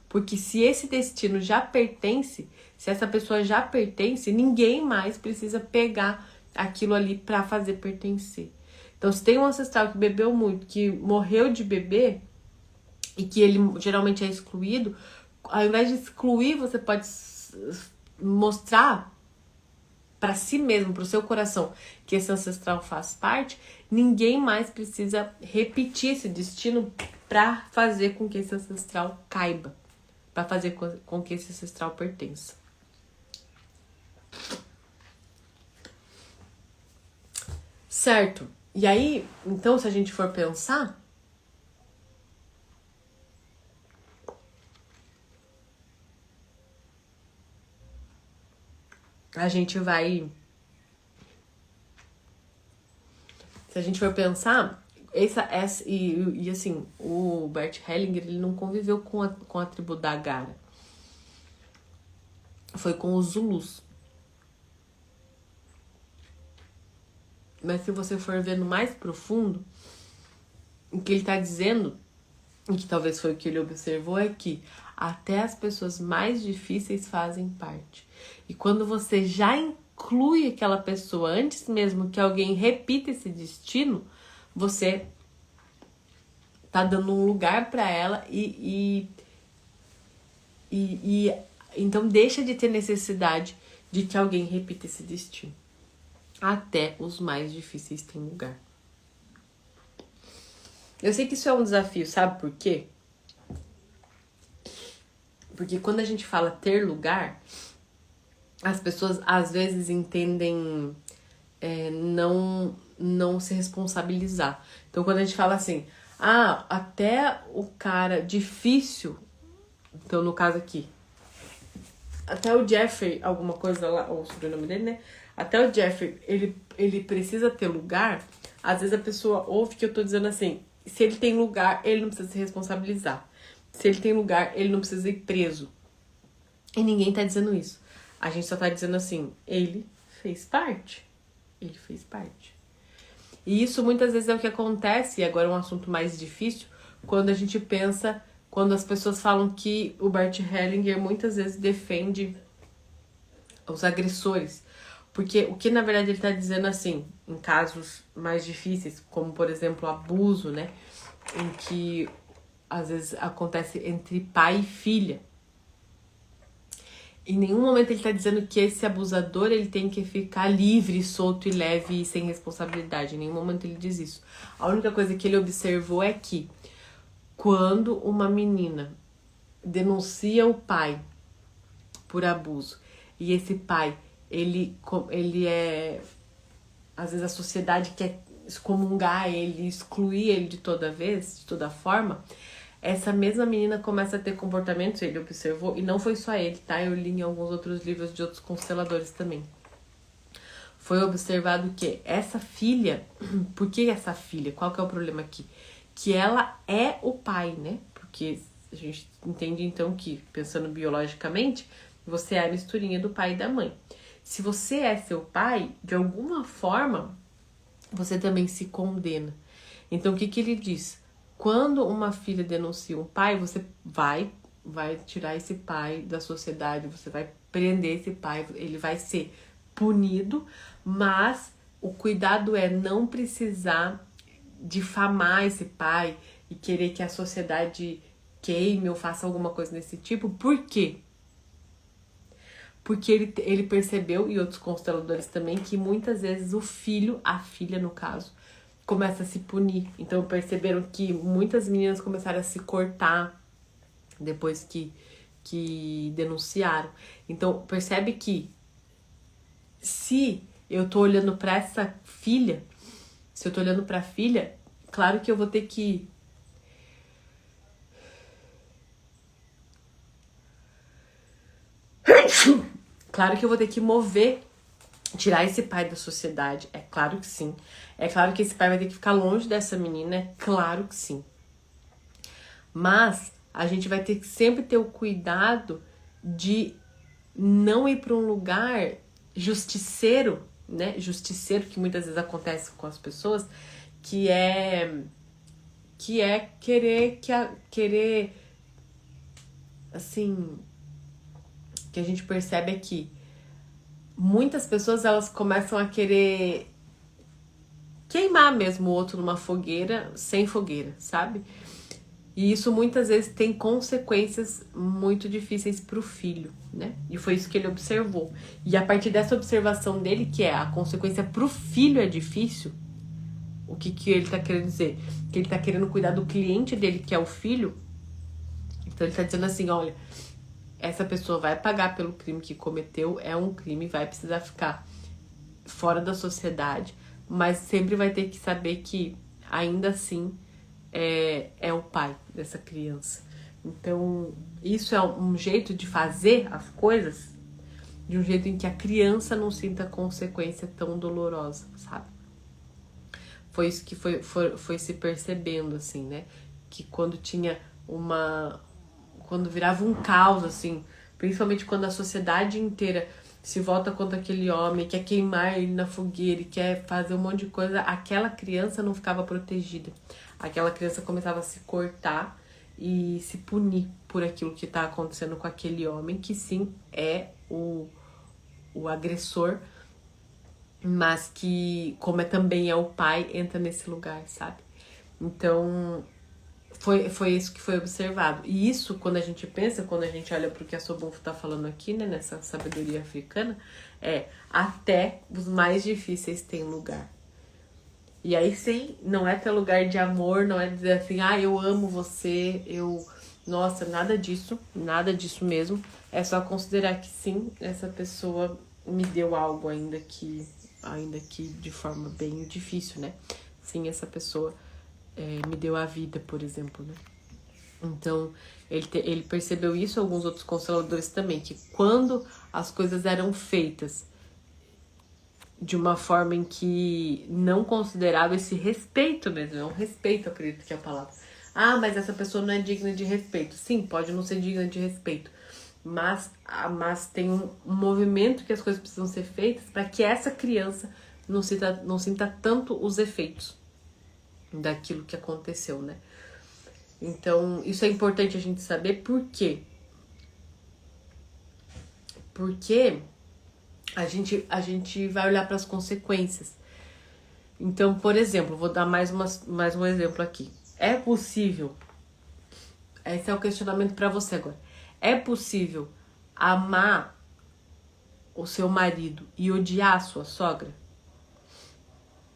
Porque se esse destino já pertence, se essa pessoa já pertence, ninguém mais precisa pegar aquilo ali para fazer pertencer. Então, se tem um ancestral que bebeu muito, que morreu de beber, e que ele geralmente é excluído, ao invés de excluir, você pode mostrar para si mesmo, pro seu coração, que esse ancestral faz parte, ninguém mais precisa repetir esse destino para fazer com que esse ancestral caiba, para fazer com que esse ancestral pertença. Certo? E aí, então, se a gente for pensar, a gente vai... Se a gente for pensar, e assim, o Bert Hellinger, ele não conviveu com a tribo da Gara. Foi com os Zulus. Mas se você for vendo mais profundo, o que ele tá dizendo, e que talvez foi o que ele observou, é que até as pessoas mais difíceis fazem parte. E quando você já inclui aquela pessoa antes mesmo que alguém repita esse destino, você tá dando um lugar para ela e então deixa de ter necessidade de que alguém repita esse destino. Até os mais difíceis têm lugar. Eu sei que isso é um desafio, sabe por quê? Porque quando a gente fala ter lugar, as pessoas às vezes entendem não se responsabilizar. Então quando a gente fala assim, até o cara difícil, então no caso aqui, até o Jeffrey, alguma coisa lá, ou o sobrenome dele, né? Até o Jeffrey, ele precisa ter lugar. Às vezes a pessoa ouve que eu tô dizendo assim, se ele tem lugar, ele não precisa se responsabilizar. Se ele tem lugar, ele não precisa ir preso. E ninguém tá dizendo isso. A gente só tá dizendo assim, ele fez parte. Ele fez parte. E isso muitas vezes é o que acontece, e agora é um assunto mais difícil, quando a gente pensa, quando as pessoas falam que o Bert Hellinger muitas vezes defende os agressores. Porque o que na verdade ele tá dizendo assim, em casos mais difíceis, como por exemplo abuso, né? Em que às vezes acontece entre pai e filha. Em nenhum momento ele tá dizendo que esse abusador ele tem que ficar livre, solto e leve e sem responsabilidade. Em nenhum momento ele diz isso. A única coisa que ele observou é que quando uma menina denuncia o pai por abuso e esse pai ele é... Às vezes a sociedade quer excomungar ele, excluir ele de toda forma. Essa mesma menina começa a ter comportamentos, ele observou, e não foi só ele, tá? Eu li em alguns outros livros de outros consteladores também. Foi observado que essa filha, por que essa filha? Qual que é o problema aqui? Que ela é o pai, né? Porque a gente entende então que, pensando biologicamente, você é a misturinha do pai e da mãe. Se você é seu pai, de alguma forma, você também se condena. Então, o que ele diz? Quando uma filha denuncia um pai, você vai tirar esse pai da sociedade, você vai prender esse pai, ele vai ser punido, mas o cuidado é não precisar difamar esse pai e querer que a sociedade queime ou faça alguma coisa desse tipo. Por quê? Porque ele percebeu, e outros consteladores também, que muitas vezes o filho, a filha no caso, começa a se punir. Então perceberam que muitas meninas começaram a se cortar depois que denunciaram. Então percebe que se eu tô olhando pra essa filha, se eu tô olhando pra filha, claro que eu vou ter que mover, tirar esse pai da sociedade, é claro que sim. É claro que esse pai vai ter que ficar longe dessa menina, é claro que sim. Mas a gente vai ter que sempre ter o cuidado de não ir para um lugar justiceiro, né? Justiceiro, que muitas vezes acontece com as pessoas, que é querer assim, que a gente percebe aqui. Muitas pessoas, elas começam a querer queimar mesmo o outro numa fogueira, sem fogueira, sabe? E isso muitas vezes tem consequências muito difíceis para o filho, né? E foi isso que ele observou. E a partir dessa observação dele, que é a consequência para o filho é difícil, o que ele tá querendo dizer? Que ele tá querendo cuidar do cliente dele, que é o filho. Então ele tá dizendo assim, olha, essa pessoa vai pagar pelo crime que cometeu, é um crime, vai precisar ficar fora da sociedade, mas sempre vai ter que saber que ainda assim é o pai dessa criança. Então, isso é um jeito de fazer as coisas de um jeito em que a criança não sinta consequência tão dolorosa, sabe? Foi isso que foi se percebendo, assim, né? Que quando tinha quando virava um caos, assim, principalmente quando a sociedade inteira se volta contra aquele homem, quer queimar ele na fogueira e quer fazer um monte de coisa, aquela criança não ficava protegida. Aquela criança começava a se cortar e se punir por aquilo que está acontecendo com aquele homem, que sim é o agressor, mas que, como também é o pai, entra nesse lugar, sabe? Então, foi isso que foi observado. E isso, quando a gente pensa, quando a gente olha para o que a Sobonfo está falando aqui, né, nessa sabedoria africana, até os mais difíceis têm lugar. E aí sim, não é ter lugar de amor, não é dizer assim, eu amo você, nossa, nada disso mesmo. É só considerar que sim, essa pessoa me deu algo ainda que de forma bem difícil, né? Sim, essa pessoa me deu a vida, por exemplo, né? Então, ele percebeu isso, alguns outros consteladores também, que quando as coisas eram feitas de uma forma em que não considerava esse respeito mesmo, é um respeito, acredito que é a palavra. Mas essa pessoa não é digna de respeito. Sim, pode não ser digna de respeito, mas tem um movimento que as coisas precisam ser feitas para que essa criança não sinta tanto os efeitos daquilo que aconteceu, né? Então, isso é importante a gente saber por quê. Porque a gente vai olhar para as consequências. Então, por exemplo, vou dar mais um exemplo aqui. É possível, esse é o questionamento para você agora. É possível amar o seu marido e odiar a sua sogra?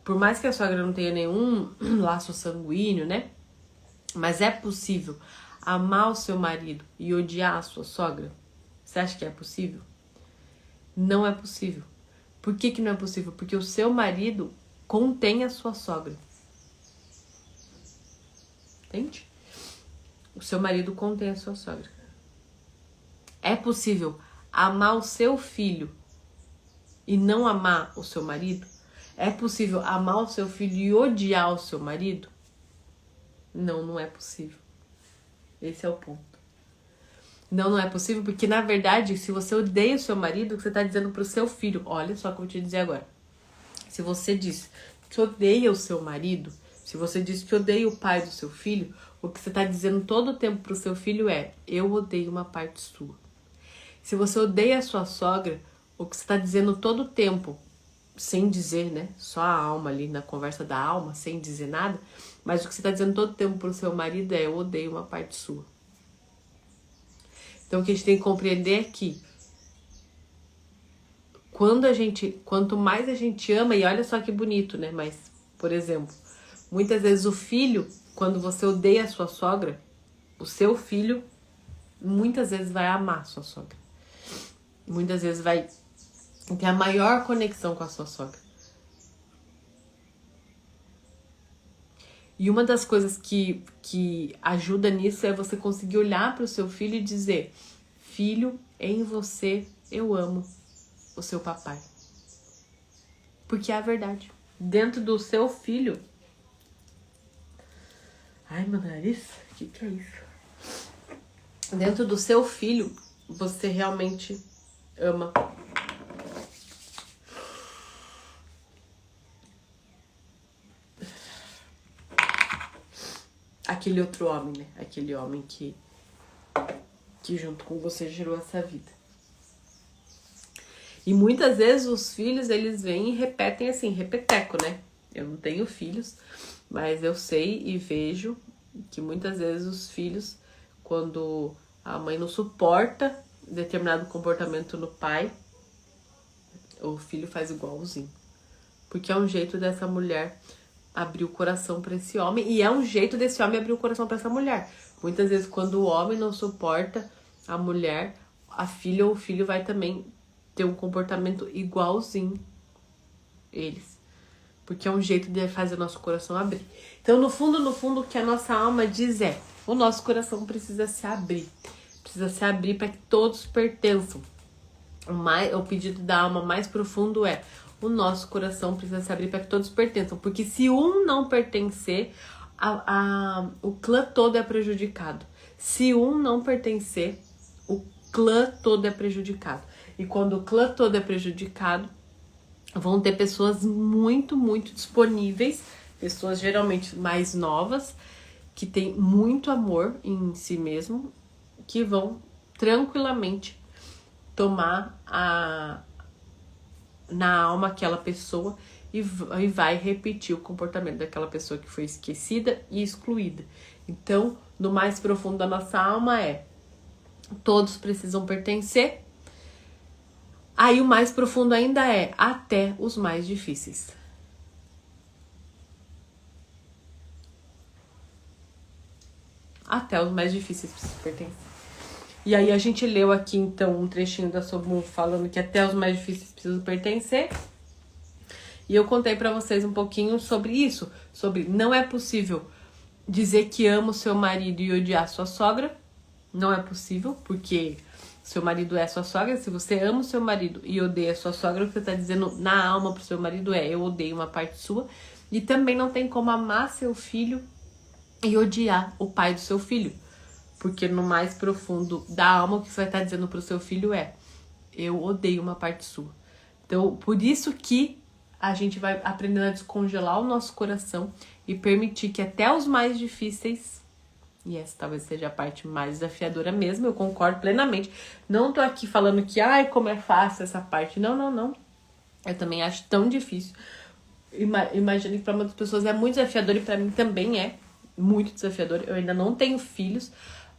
Por mais que a sogra não tenha nenhum laço sanguíneo, né? Mas é possível amar o seu marido e odiar a sua sogra? Você acha que é possível? Não é possível. Por que não é possível? Porque o seu marido contém a sua sogra. Entende? O seu marido contém a sua sogra. É possível amar o seu filho e não amar o seu marido? É possível amar o seu filho e odiar o seu marido? Não é possível. Esse é o ponto. Não é possível porque, na verdade, se você odeia o seu marido, você está dizendo pro seu filho, olha só o que eu vou te dizer agora. Se você diz que odeia o seu marido, se você diz que odeia o pai do seu filho, o que você está dizendo todo o tempo pro seu filho é, eu odeio uma parte sua. Se você odeia a sua sogra, o que você está dizendo todo o tempo, sem dizer, né, só a alma ali na conversa da alma, sem dizer nada, mas o que você está dizendo todo o tempo pro seu marido é, eu odeio uma parte sua. Então, o que a gente tem que compreender é que quanto mais a gente ama, e olha só que bonito, né? Mas, por exemplo, muitas vezes o filho, quando você odeia a sua sogra, o seu filho, muitas vezes vai amar a sua sogra. Muitas vezes vai ter a maior conexão com a sua sogra. E uma das coisas que ajuda nisso é você conseguir olhar para o seu filho e dizer, filho, em você eu amo o seu papai. Porque é a verdade. Dentro do seu filho... Ai, meu nariz, o que é isso? Dentro do seu filho, você realmente ama. Aquele outro homem, né? Aquele homem que junto com você gerou essa vida. E muitas vezes os filhos, eles vêm e repetem assim, repeteco, né? Eu não tenho filhos, mas eu sei e vejo Que muitas vezes os filhos, quando a mãe não suporta determinado comportamento no pai, o filho faz igualzinho. Porque é um jeito dessa mulher abrir o coração para esse homem, e é um jeito desse homem abrir o coração para essa mulher. Muitas vezes, quando o homem não suporta a mulher, a filha ou o filho vai também ter um comportamento igualzinho eles. Porque é um jeito de fazer o nosso coração abrir. Então, no fundo, o que a nossa alma diz é: o nosso coração precisa se abrir. Precisa se abrir para que todos pertençam. O pedido da alma mais profundo é: o nosso coração precisa se abrir para que todos pertençam. Porque se um não pertencer, o clã todo é prejudicado. Se um não pertencer, o clã todo é prejudicado. E quando o clã todo é prejudicado, vão ter pessoas muito, muito disponíveis, pessoas geralmente mais novas, que têm muito amor em si mesmo, que vão tranquilamente tomar na alma aquela pessoa e vai repetir o comportamento daquela pessoa que foi esquecida e excluída. Então, no mais profundo da nossa alma todos precisam pertencer. Aí o mais profundo ainda é: até os mais difíceis. Até os mais difíceis precisam pertencer. E aí a gente leu aqui então um trechinho da Sobun falando que até os mais difíceis precisam pertencer. E eu contei pra vocês um pouquinho sobre isso. Sobre não é possível dizer que ama o seu marido e odiar sua sogra. Não é possível, porque seu marido é sua sogra. Se você ama o seu marido e odeia sua sogra, o que você tá dizendo na alma pro seu marido é: eu odeio uma parte sua. E também não tem como amar seu filho e odiar o pai do seu filho. Porque no mais profundo da alma, o que você vai estar dizendo pro seu filho é: eu odeio uma parte sua. Então, por isso que a gente vai aprendendo a descongelar o nosso coração e permitir que até os mais difíceis, e essa talvez seja a parte mais desafiadora mesmo, eu concordo plenamente. Não tô aqui falando que, ai, como é fácil essa parte. Não. Eu também acho tão difícil. Imagino que para muitas pessoas é muito desafiador, e para mim também é muito desafiador. Eu ainda não tenho filhos,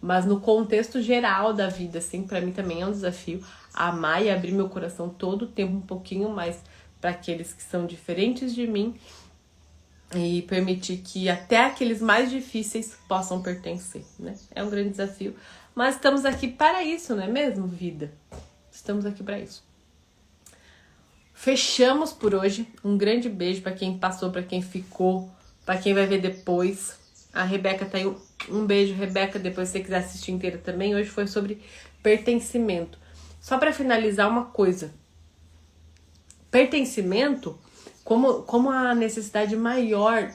mas no contexto geral da vida, assim, para mim também é um desafio amar e abrir meu coração todo o tempo um pouquinho mais para aqueles que são diferentes de mim e permitir que até aqueles mais difíceis possam pertencer, né? É um grande desafio, mas estamos aqui para isso, não é mesmo, vida? Estamos aqui para isso. Fechamos por hoje. Um grande beijo para quem passou, para quem ficou, para quem vai ver depois. A Rebeca tá aí. Um beijo, Rebeca, depois se você quiser assistir inteira também. Hoje foi sobre pertencimento. Só para finalizar uma coisa. Pertencimento, como a necessidade maior,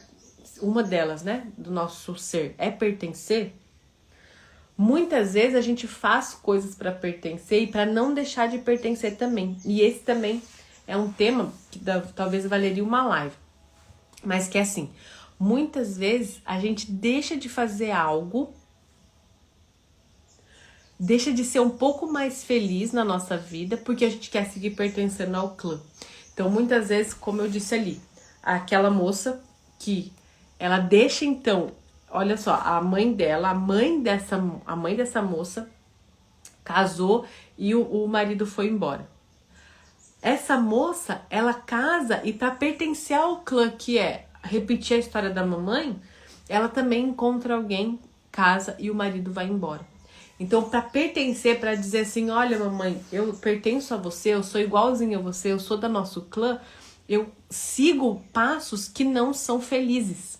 uma delas, né, do nosso ser é pertencer, muitas vezes a gente faz coisas para pertencer e para não deixar de pertencer também. E esse também é um tema que talvez valeria uma live. Mas que é assim, muitas vezes a gente deixa de fazer algo, deixa de ser um pouco mais feliz na nossa vida porque a gente quer seguir pertencendo ao clã. Então, muitas vezes, como eu disse ali, aquela moça que ela deixa então, olha só, a mãe dessa moça casou e o marido foi embora. Essa moça, ela casa e para pertencer ao clã, que é repetir a história da mamãe, ela também encontra alguém, casa e o marido vai embora. Então, para pertencer, para dizer assim, olha mamãe, eu pertenço a você, eu sou igualzinho a você, eu sou da nosso clã, eu sigo passos que não são felizes,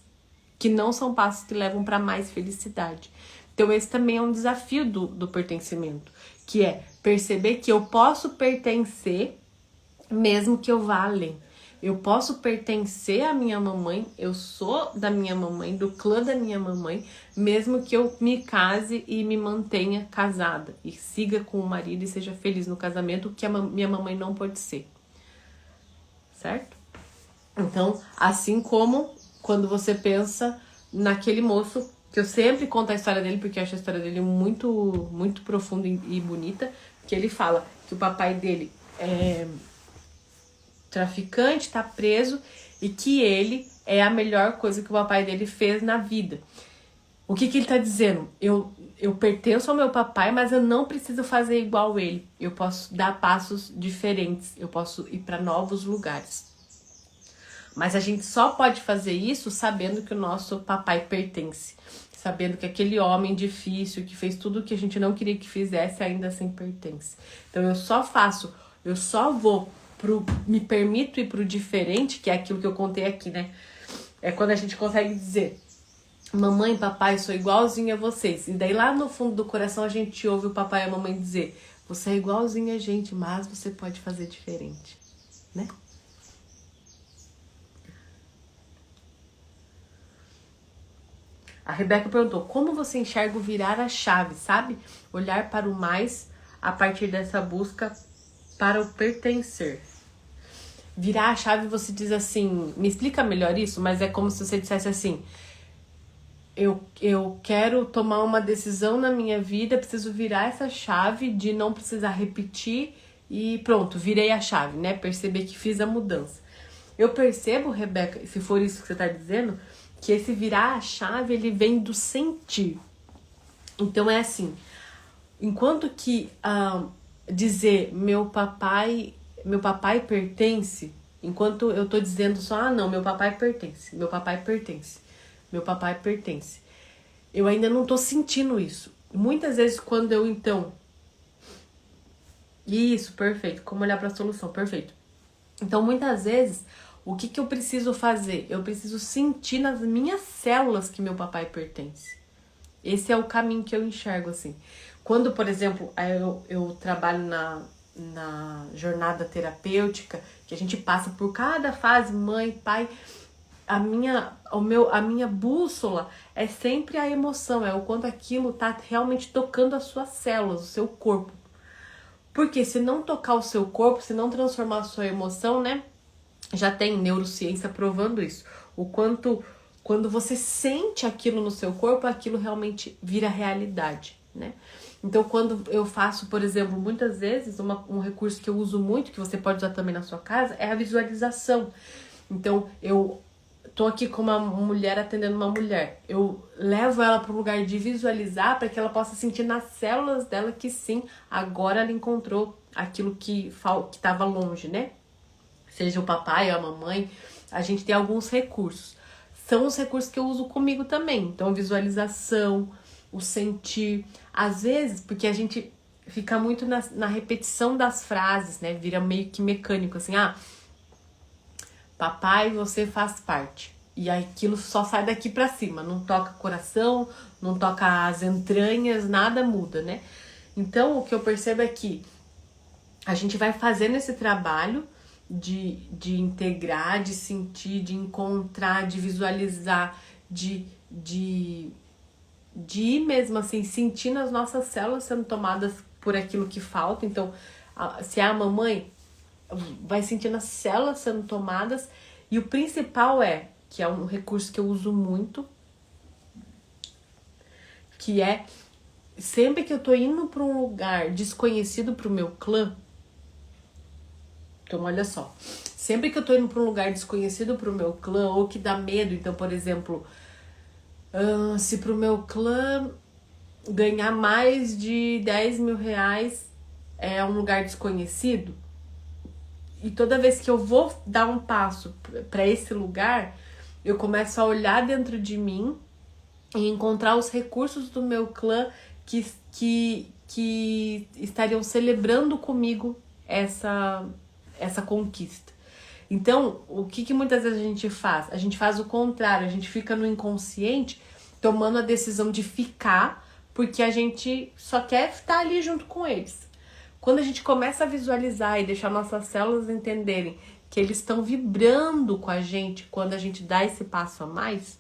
que não são passos que levam para mais felicidade. Então, esse também é um desafio do pertencimento, que é perceber que eu posso pertencer mesmo que eu vá além. Eu posso pertencer à minha mamãe, eu sou da minha mamãe, do clã da minha mamãe, mesmo que eu me case e me mantenha casada e siga com o marido e seja feliz no casamento, que a minha mamãe não pode ser. Certo? Então, assim como quando você pensa naquele moço, que eu sempre conto a história dele, porque eu acho a história dele muito, muito profunda e bonita, que ele fala que o papai dele é traficante, tá preso, e que ele é a melhor coisa que o papai dele fez na vida. O que ele tá dizendo? Eu pertenço ao meu papai, mas eu não preciso fazer igual ele. Eu posso dar passos diferentes, eu posso ir para novos lugares. Mas a gente só pode fazer isso sabendo que o nosso papai pertence. Sabendo que aquele homem difícil, que fez tudo o que a gente não queria que fizesse, ainda assim pertence. Então eu só vou me permito ir pro diferente, que é aquilo que eu contei aqui, né? É quando a gente consegue dizer: mamãe e papai, sou igualzinho a vocês. E daí lá no fundo do coração a gente ouve o papai e a mamãe dizer: você é igualzinho a gente, mas você pode fazer diferente, né? A Rebeca perguntou: como você enxerga o virar a chave, sabe? Olhar para o mais a partir dessa busca para o pertencer. Virar a chave, você diz assim, me explica melhor isso, mas é como se você dissesse assim: eu quero tomar uma decisão na minha vida, preciso virar essa chave de não precisar repetir e pronto, virei a chave, né? Perceber que fiz a mudança. Eu percebo, Rebeca, se for isso que você está dizendo, que esse virar a chave, ele vem do sentir. Então é assim, enquanto que dizer meu papai pertence, enquanto eu tô dizendo só, não, meu papai pertence, meu papai pertence, meu papai pertence, eu ainda não tô sentindo isso. Muitas vezes quando eu então... Isso, perfeito, como olhar para a solução, perfeito. Então muitas vezes, o que eu preciso fazer? Eu preciso sentir nas minhas células que meu papai pertence. Esse é o caminho que eu enxergo, assim. Quando, por exemplo, eu trabalho na jornada terapêutica, que a gente passa por cada fase, mãe, pai, a minha bússola é sempre a emoção, é o quanto aquilo tá realmente tocando as suas células, o seu corpo. Porque se não tocar o seu corpo, se não transformar a sua emoção, né? Já tem neurociência provando isso. O quanto, quando você sente aquilo no seu corpo, aquilo realmente vira realidade, né? Então, quando eu faço, por exemplo, muitas vezes, um recurso que eu uso muito, que você pode usar também na sua casa, é a visualização. Então, eu tô aqui com uma mulher atendendo uma mulher. Eu levo ela para um lugar de visualizar para que ela possa sentir nas células dela que sim, agora ela encontrou aquilo que estava longe, né? Seja o papai ou a mamãe, a gente tem alguns recursos. São os recursos que eu uso comigo também. Então, visualização, o sentir. Às vezes, porque a gente fica muito na repetição das frases, né? Vira meio que mecânico, assim, papai, você faz parte. E aquilo só sai daqui pra cima. Não toca coração, não toca as entranhas, nada muda, né? Então, o que eu percebo é que a gente vai fazendo esse trabalho de integrar, de sentir, de encontrar, de visualizar, de ir mesmo assim, sentindo as nossas células sendo tomadas por aquilo que falta. Então, se é a mamãe, vai sentindo as células sendo tomadas. E o principal que é um recurso que eu uso muito, que é sempre que eu tô indo para um lugar desconhecido pro meu clã. Então, olha só, sempre que eu tô indo para um lugar desconhecido pro meu clã, ou que dá medo, então, por exemplo, se pro meu clã ganhar mais de 10 mil reais é um lugar desconhecido, e toda vez que eu vou dar um passo para esse lugar, eu começo a olhar dentro de mim e encontrar os recursos do meu clã que estariam celebrando comigo essa conquista. Então, o que muitas vezes a gente faz? A gente faz o contrário, a gente fica no inconsciente tomando a decisão de ficar porque a gente só quer estar ali junto com eles. Quando a gente começa a visualizar e deixar nossas células entenderem que eles estão vibrando com a gente quando a gente dá esse passo a mais,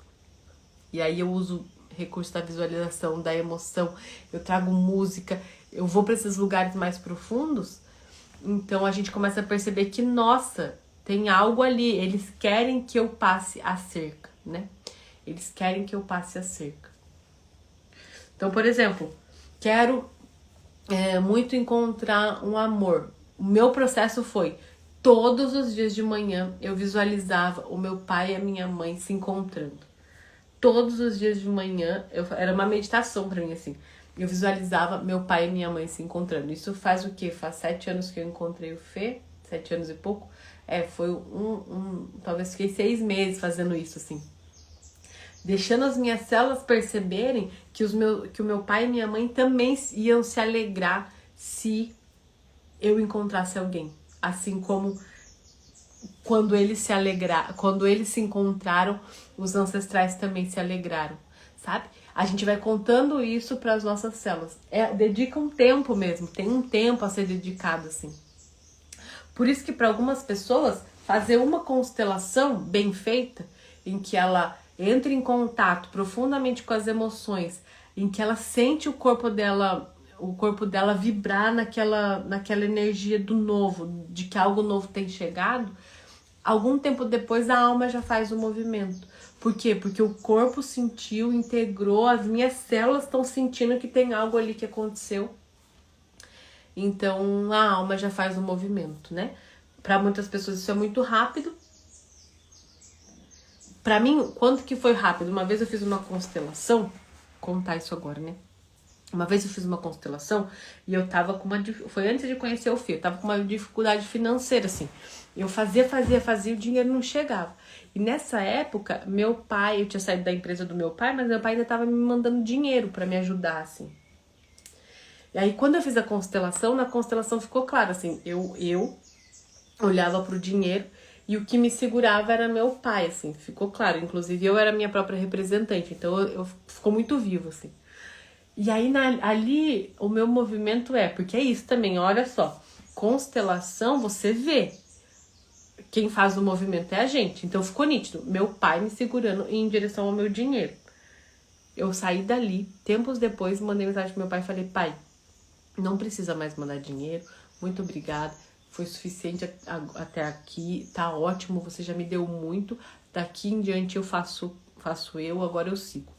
e aí eu uso recurso da visualização, da emoção, eu trago música, eu vou para esses lugares mais profundos, então a gente começa a perceber que, nossa, tem algo ali, eles querem que eu passe a cerca, né? Eles querem que eu passe a cerca. Então, por exemplo, quero muito encontrar um amor. O meu processo foi, todos os dias de manhã eu visualizava o meu pai e a minha mãe se encontrando. todos os dias de manhã, era uma meditação pra mim, assim. Eu visualizava meu pai e minha mãe se encontrando. Isso faz o quê? Faz 7 anos que eu encontrei o Fê, 7 anos e pouco. Foi talvez fiquei 6 meses fazendo isso, assim. Deixando as minhas células perceberem que o meu pai e minha mãe também iam se alegrar se eu encontrasse alguém. Assim como quando eles se encontraram, os ancestrais também se alegraram, sabe? A gente vai contando isso para as nossas células. Dedica um tempo mesmo, tem um tempo a ser dedicado, assim. Por isso que para algumas pessoas, fazer uma constelação bem feita, em que ela entra em contato profundamente com as emoções, em que ela sente o corpo dela vibrar naquela energia do novo, de que algo novo tem chegado, algum tempo depois a alma já faz o movimento. Por quê? Porque o corpo sentiu, integrou, as minhas células estão sentindo que tem algo ali que aconteceu. Então a alma já faz o movimento, né? Para muitas pessoas isso é muito rápido. Para mim, quanto que foi rápido? Uma vez eu fiz uma constelação, vou contar isso agora, né? Uma vez eu fiz uma constelação e eu tava com foi antes de conhecer o Fê, eu tava com uma dificuldade financeira, assim. Eu fazia, e o dinheiro não chegava. E nessa época, meu pai, eu tinha saído da empresa do meu pai, mas meu pai ainda tava me mandando dinheiro pra me ajudar, assim. E aí, quando eu fiz a constelação, na constelação ficou claro, assim, eu olhava pro dinheiro e o que me segurava era meu pai, assim, ficou claro. Inclusive, eu era minha própria representante, então ficou muito vivo, assim. E aí, ali, o meu movimento porque é isso também, olha só, constelação, você vê. Quem faz o movimento é a gente. Então, ficou nítido. Meu pai me segurando em direção ao meu dinheiro. Eu saí dali, tempos depois, mandei mensagem pro meu pai e falei, pai, não precisa mais mandar dinheiro, muito obrigada, foi suficiente até aqui, tá ótimo, você já me deu muito, daqui em diante eu faço eu, agora eu sigo.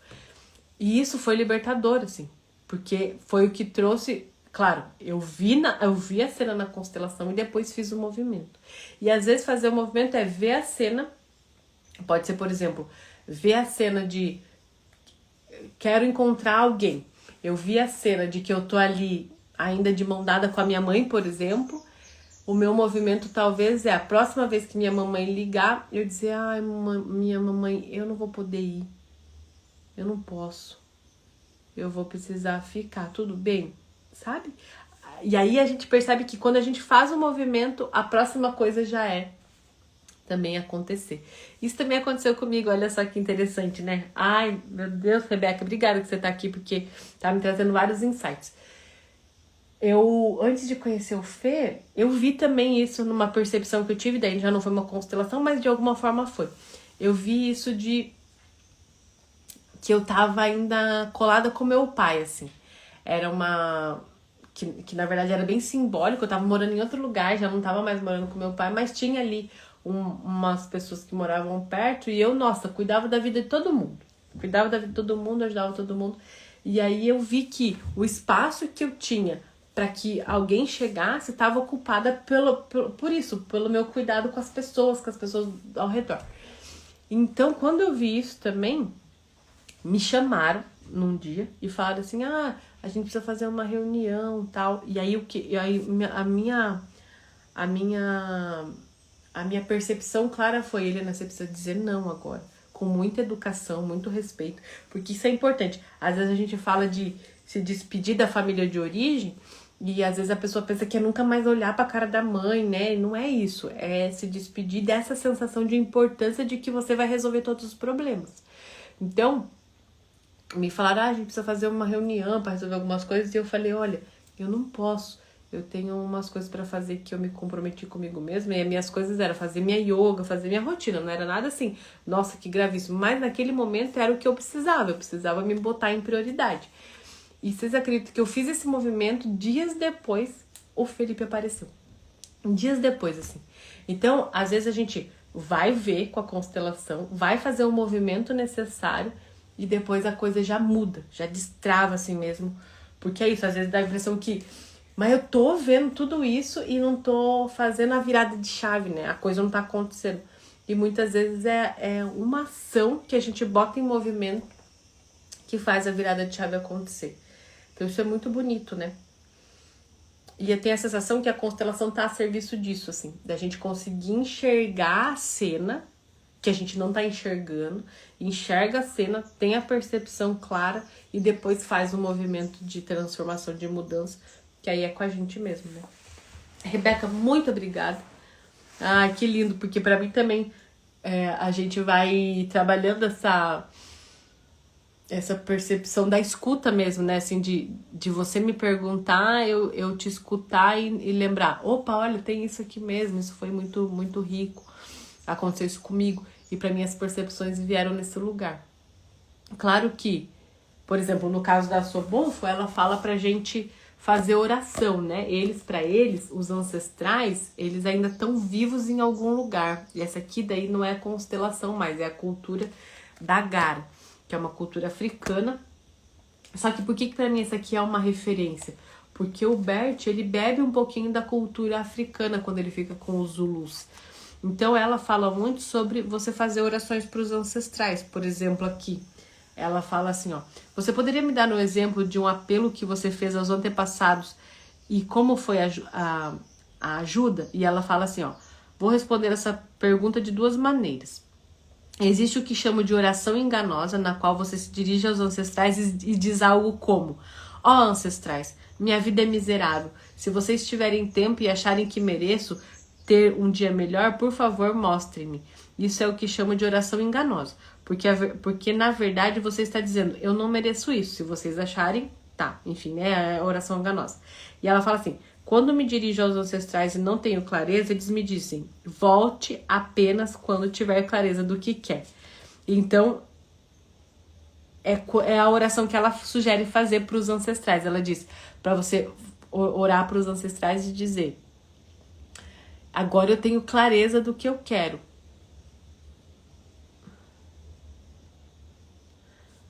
E isso foi libertador, assim, porque foi o que trouxe, claro, eu vi a cena na constelação e depois fiz o movimento. E às vezes fazer o movimento é ver a cena, pode ser, por exemplo, ver a cena de quero encontrar alguém. Eu vi a cena de que eu tô ali ainda de mão dada com a minha mãe, por exemplo. O meu movimento talvez a próxima vez que minha mamãe ligar, eu dizer, ai, minha mamãe, eu não vou poder ir. Eu não posso. Eu vou precisar ficar, tudo bem? Sabe? E aí a gente percebe que quando a gente faz o movimento, a próxima coisa já também acontecer. Isso também aconteceu comigo, olha só que interessante, né? Ai, meu Deus, Rebeca, obrigada que você tá aqui, porque tá me trazendo vários insights. Antes de conhecer o Fê, eu vi também isso numa percepção que eu tive, daí já não foi uma constelação, mas de alguma forma foi. Eu vi isso que eu tava ainda colada com meu pai, assim. Era que na verdade era bem simbólico, eu tava morando em outro lugar, já não tava mais morando com meu pai, mas tinha ali umas pessoas que moravam perto e eu, nossa, cuidava da vida de todo mundo. Cuidava da vida de todo mundo, ajudava todo mundo. E aí eu vi que o espaço que eu tinha para que alguém chegasse estava ocupada por isso, pelo meu cuidado com as pessoas ao redor. Então, quando eu vi isso também, me chamaram num dia e falaram assim, a gente precisa fazer uma reunião, tal. E aí a minha percepção clara foi, Helena, você precisa dizer não agora, com muita educação, muito respeito, porque isso é importante. Às vezes a gente fala de se despedir da família de origem e às vezes a pessoa pensa que é nunca mais olhar pra cara da mãe, né? Não é isso, é se despedir dessa sensação de importância de que você vai resolver todos os problemas. Então, me falaram, a gente precisa fazer uma reunião para resolver algumas coisas, e eu falei, olha, eu não posso, eu tenho umas coisas para fazer que eu me comprometi comigo mesma, e as minhas coisas eram fazer minha yoga, fazer minha rotina, não era nada assim, nossa, que gravíssimo, mas naquele momento era o que eu precisava me botar em prioridade. E vocês acreditam que eu fiz esse movimento, dias depois o Felipe apareceu, dias depois, assim. Então, às vezes a gente vai ver com a constelação, vai fazer o movimento necessário, e depois a coisa já muda, já destrava assim mesmo. Porque é isso, às vezes dá a impressão que... Mas eu tô vendo tudo isso e não tô fazendo a virada de chave, né? A coisa não tá acontecendo. e muitas vezes é uma ação que a gente bota em movimento que faz a virada de chave acontecer. Então isso é muito bonito, né? E eu tenho a sensação que a constelação tá a serviço disso, assim, da gente conseguir enxergar a cena que a gente não tá enxergando, enxerga a cena, tem a percepção clara e depois faz um movimento de transformação, de mudança, que aí é com a gente mesmo, né? Rebeca, muito obrigada. Ah, que lindo, porque pra mim também a gente vai trabalhando essa percepção da escuta mesmo, né? Assim, de você me perguntar, eu te escutar e lembrar, opa, olha, tem isso aqui mesmo, isso foi muito, muito rico, aconteceu isso comigo, e para mim as percepções vieram nesse lugar. Claro que, por exemplo, no caso da Sobonfo, ela fala pra gente fazer oração, né? Para eles, os ancestrais, eles ainda estão vivos em algum lugar. E essa aqui daí não é a constelação mais, é a cultura da Gara, que é uma cultura africana. Só que por que pra mim essa aqui é uma referência? Porque o Bert, ele bebe um pouquinho da cultura africana quando ele fica com os Zulus. Então ela fala muito sobre você fazer orações para os ancestrais. Por exemplo, aqui, ela fala assim, ó, você poderia me dar um exemplo de um apelo que você fez aos antepassados e como foi a ajuda? E ela fala assim, ó, vou responder essa pergunta de duas maneiras. Existe o que chamo de oração enganosa, na qual você se dirige aos ancestrais e diz algo como: ó ancestrais, minha vida é miserável. Se vocês tiverem tempo e acharem que mereço ter um dia melhor, por favor, mostrem-me. Isso é o que chamo de oração enganosa. Porque na verdade você está dizendo, eu não mereço isso. Se vocês acharem, tá. Enfim, é a oração enganosa. E ela fala assim, quando me dirijo aos ancestrais e não tenho clareza, eles me dizem, volte apenas quando tiver clareza do que quer. Então, é a oração que ela sugere fazer para os ancestrais. Ela diz para você orar para os ancestrais e dizer, agora eu tenho clareza do que eu quero.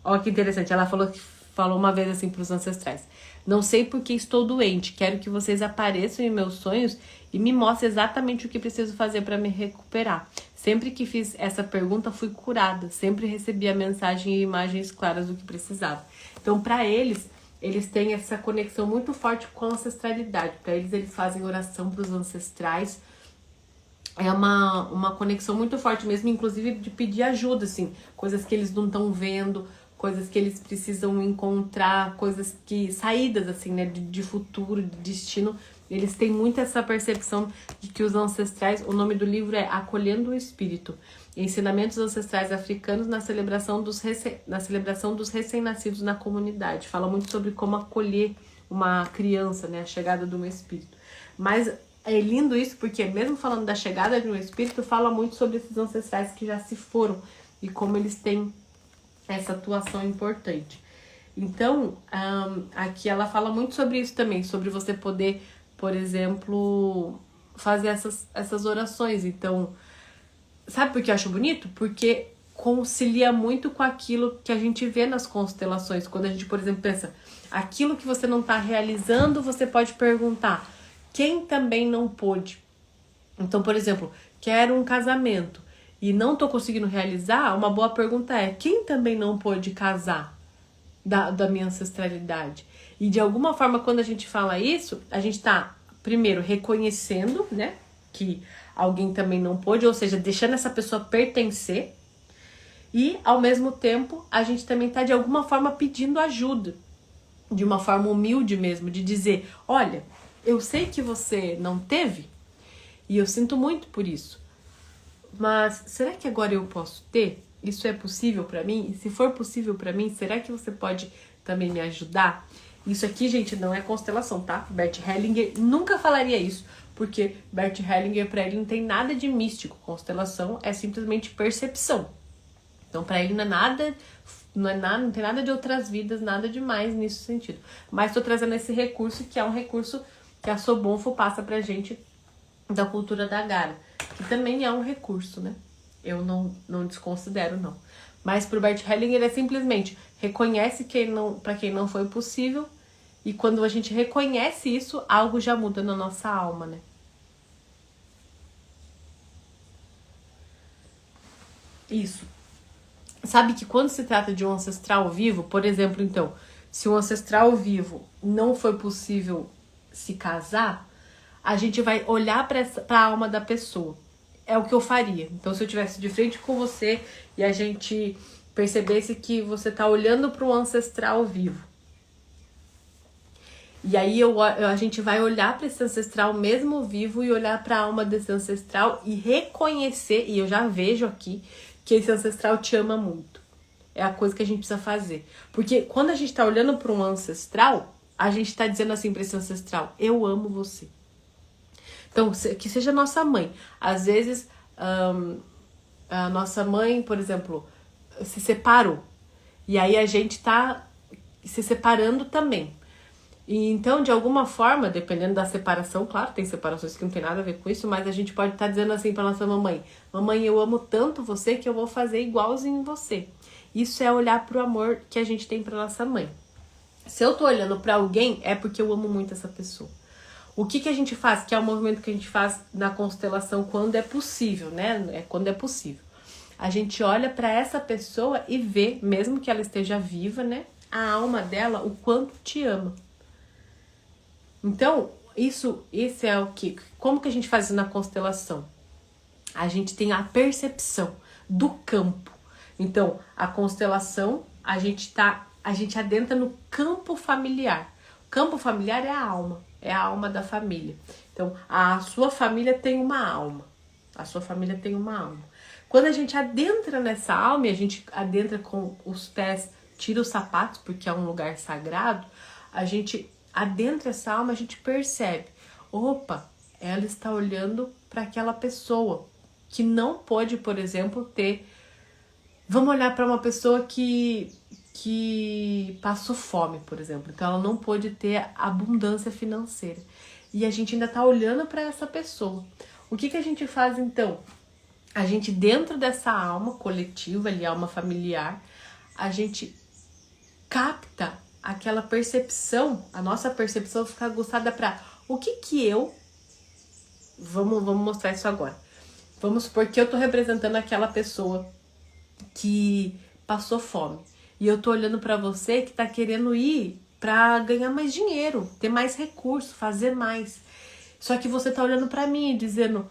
Olha que interessante, ela falou uma vez assim para os ancestrais, não sei porque estou doente, quero que vocês apareçam em meus sonhos e me mostrem exatamente o que preciso fazer para me recuperar. Sempre que fiz essa pergunta, fui curada, sempre recebi a mensagem e imagens claras do que precisava. Então, para eles têm essa conexão muito forte com a ancestralidade. Para eles fazem oração para os ancestrais. É uma conexão muito forte mesmo, inclusive de pedir ajuda, assim, coisas que eles não estão vendo, coisas que eles precisam encontrar, coisas que, saídas, assim, né, de futuro, de destino. Eles têm muito essa percepção de que os ancestrais, o nome do livro é Acolhendo o Espírito, Ensinamentos Ancestrais Africanos na celebração dos recém-nascidos na comunidade. Fala muito sobre como acolher uma criança, né, a chegada de um espírito. Mas é lindo isso porque, mesmo falando da chegada de um espírito, fala muito sobre esses ancestrais que já se foram e como eles têm essa atuação importante. Então, aqui ela fala muito sobre isso também, sobre você poder, por exemplo, fazer essas orações. Então, sabe por que eu acho bonito? Porque concilia muito com aquilo que a gente vê nas constelações. Quando a gente, por exemplo, pensa, aquilo que você não está realizando, você pode perguntar, quem também não pôde? Então, por exemplo, quero um casamento e não tô conseguindo realizar, uma boa pergunta é, quem também não pôde casar da minha ancestralidade? E de alguma forma, quando a gente fala isso, a gente tá, primeiro, reconhecendo, né, que alguém também não pôde, ou seja, deixando essa pessoa pertencer, e ao mesmo tempo, a gente também tá de alguma forma pedindo ajuda, de uma forma humilde mesmo, de dizer, olha, eu sei que você não teve, e eu sinto muito por isso, mas será que agora eu posso ter? Isso é possível pra mim? E se for possível pra mim, será que você pode também me ajudar? Isso aqui, gente, não é constelação, tá? Bert Hellinger nunca falaria isso, porque Bert Hellinger, pra ele, não tem nada de místico. Constelação é simplesmente percepção. Então, pra ele não tem nada de outras vidas, nada demais nesse sentido. Mas tô trazendo esse recurso, que é um recurso que a Sobonfo passa pra gente da cultura da Gara, que também é um recurso, né? Eu não desconsidero, não. Mas pro Bert Hellinger é simplesmente reconhece para quem não foi possível, e quando a gente reconhece isso, algo já muda na nossa alma, né? Isso. Sabe que quando se trata de um ancestral vivo, por exemplo, então, se um ancestral vivo não foi possível se casar, a gente vai olhar para a alma da pessoa. É o que eu faria. Então, se eu estivesse de frente com você e a gente percebesse que você está olhando para um ancestral vivo, e aí a gente vai olhar para esse ancestral mesmo vivo e olhar para a alma desse ancestral e reconhecer, e eu já vejo aqui, que esse ancestral te ama muito. É a coisa que a gente precisa fazer. Porque quando a gente tá olhando para um ancestral, a gente tá dizendo assim para esse ancestral: eu amo você. Então, que seja nossa mãe. Às vezes, a nossa mãe, por exemplo, se separou. E aí a gente tá se separando também. E então, de alguma forma, dependendo da separação, claro, tem separações que não tem nada a ver com isso, mas a gente pode estar dizendo assim para nossa mamãe: mamãe, eu amo tanto você que eu vou fazer igualzinho você. Isso é olhar pro amor que a gente tem pra nossa mãe. Se eu tô olhando pra alguém, é porque eu amo muito essa pessoa. O que a gente faz? Que é o movimento que a gente faz na constelação quando é possível, né? É quando é possível. A gente olha pra essa pessoa e vê, mesmo que ela esteja viva, né? A alma dela, o quanto te ama. Então, esse é o que... Como que a gente faz isso na constelação? A gente tem a percepção do campo. Então, a constelação, a gente adentra no campo familiar. O campo familiar é a alma da família. Então, a sua família tem uma alma. A sua família tem uma alma. Quando a gente adentra nessa alma, e a gente adentra com os pés, tira os sapatos, porque é um lugar sagrado, a gente adentra essa alma, a gente percebe, opa, ela está olhando para aquela pessoa que não pode, por exemplo, ter... Vamos olhar para uma pessoa que passou fome, por exemplo. Então, ela não pôde ter abundância financeira. E a gente ainda está olhando para essa pessoa. O que a gente faz, então? A gente, dentro dessa alma coletiva, ali, alma familiar, a gente capta aquela percepção, a nossa percepção fica aguçada para o que eu... Vamos mostrar isso agora. Vamos supor que eu tô representando aquela pessoa que passou fome. E eu tô olhando pra você que tá querendo ir pra ganhar mais dinheiro, ter mais recurso, fazer mais. Só que você tá olhando pra mim e dizendo,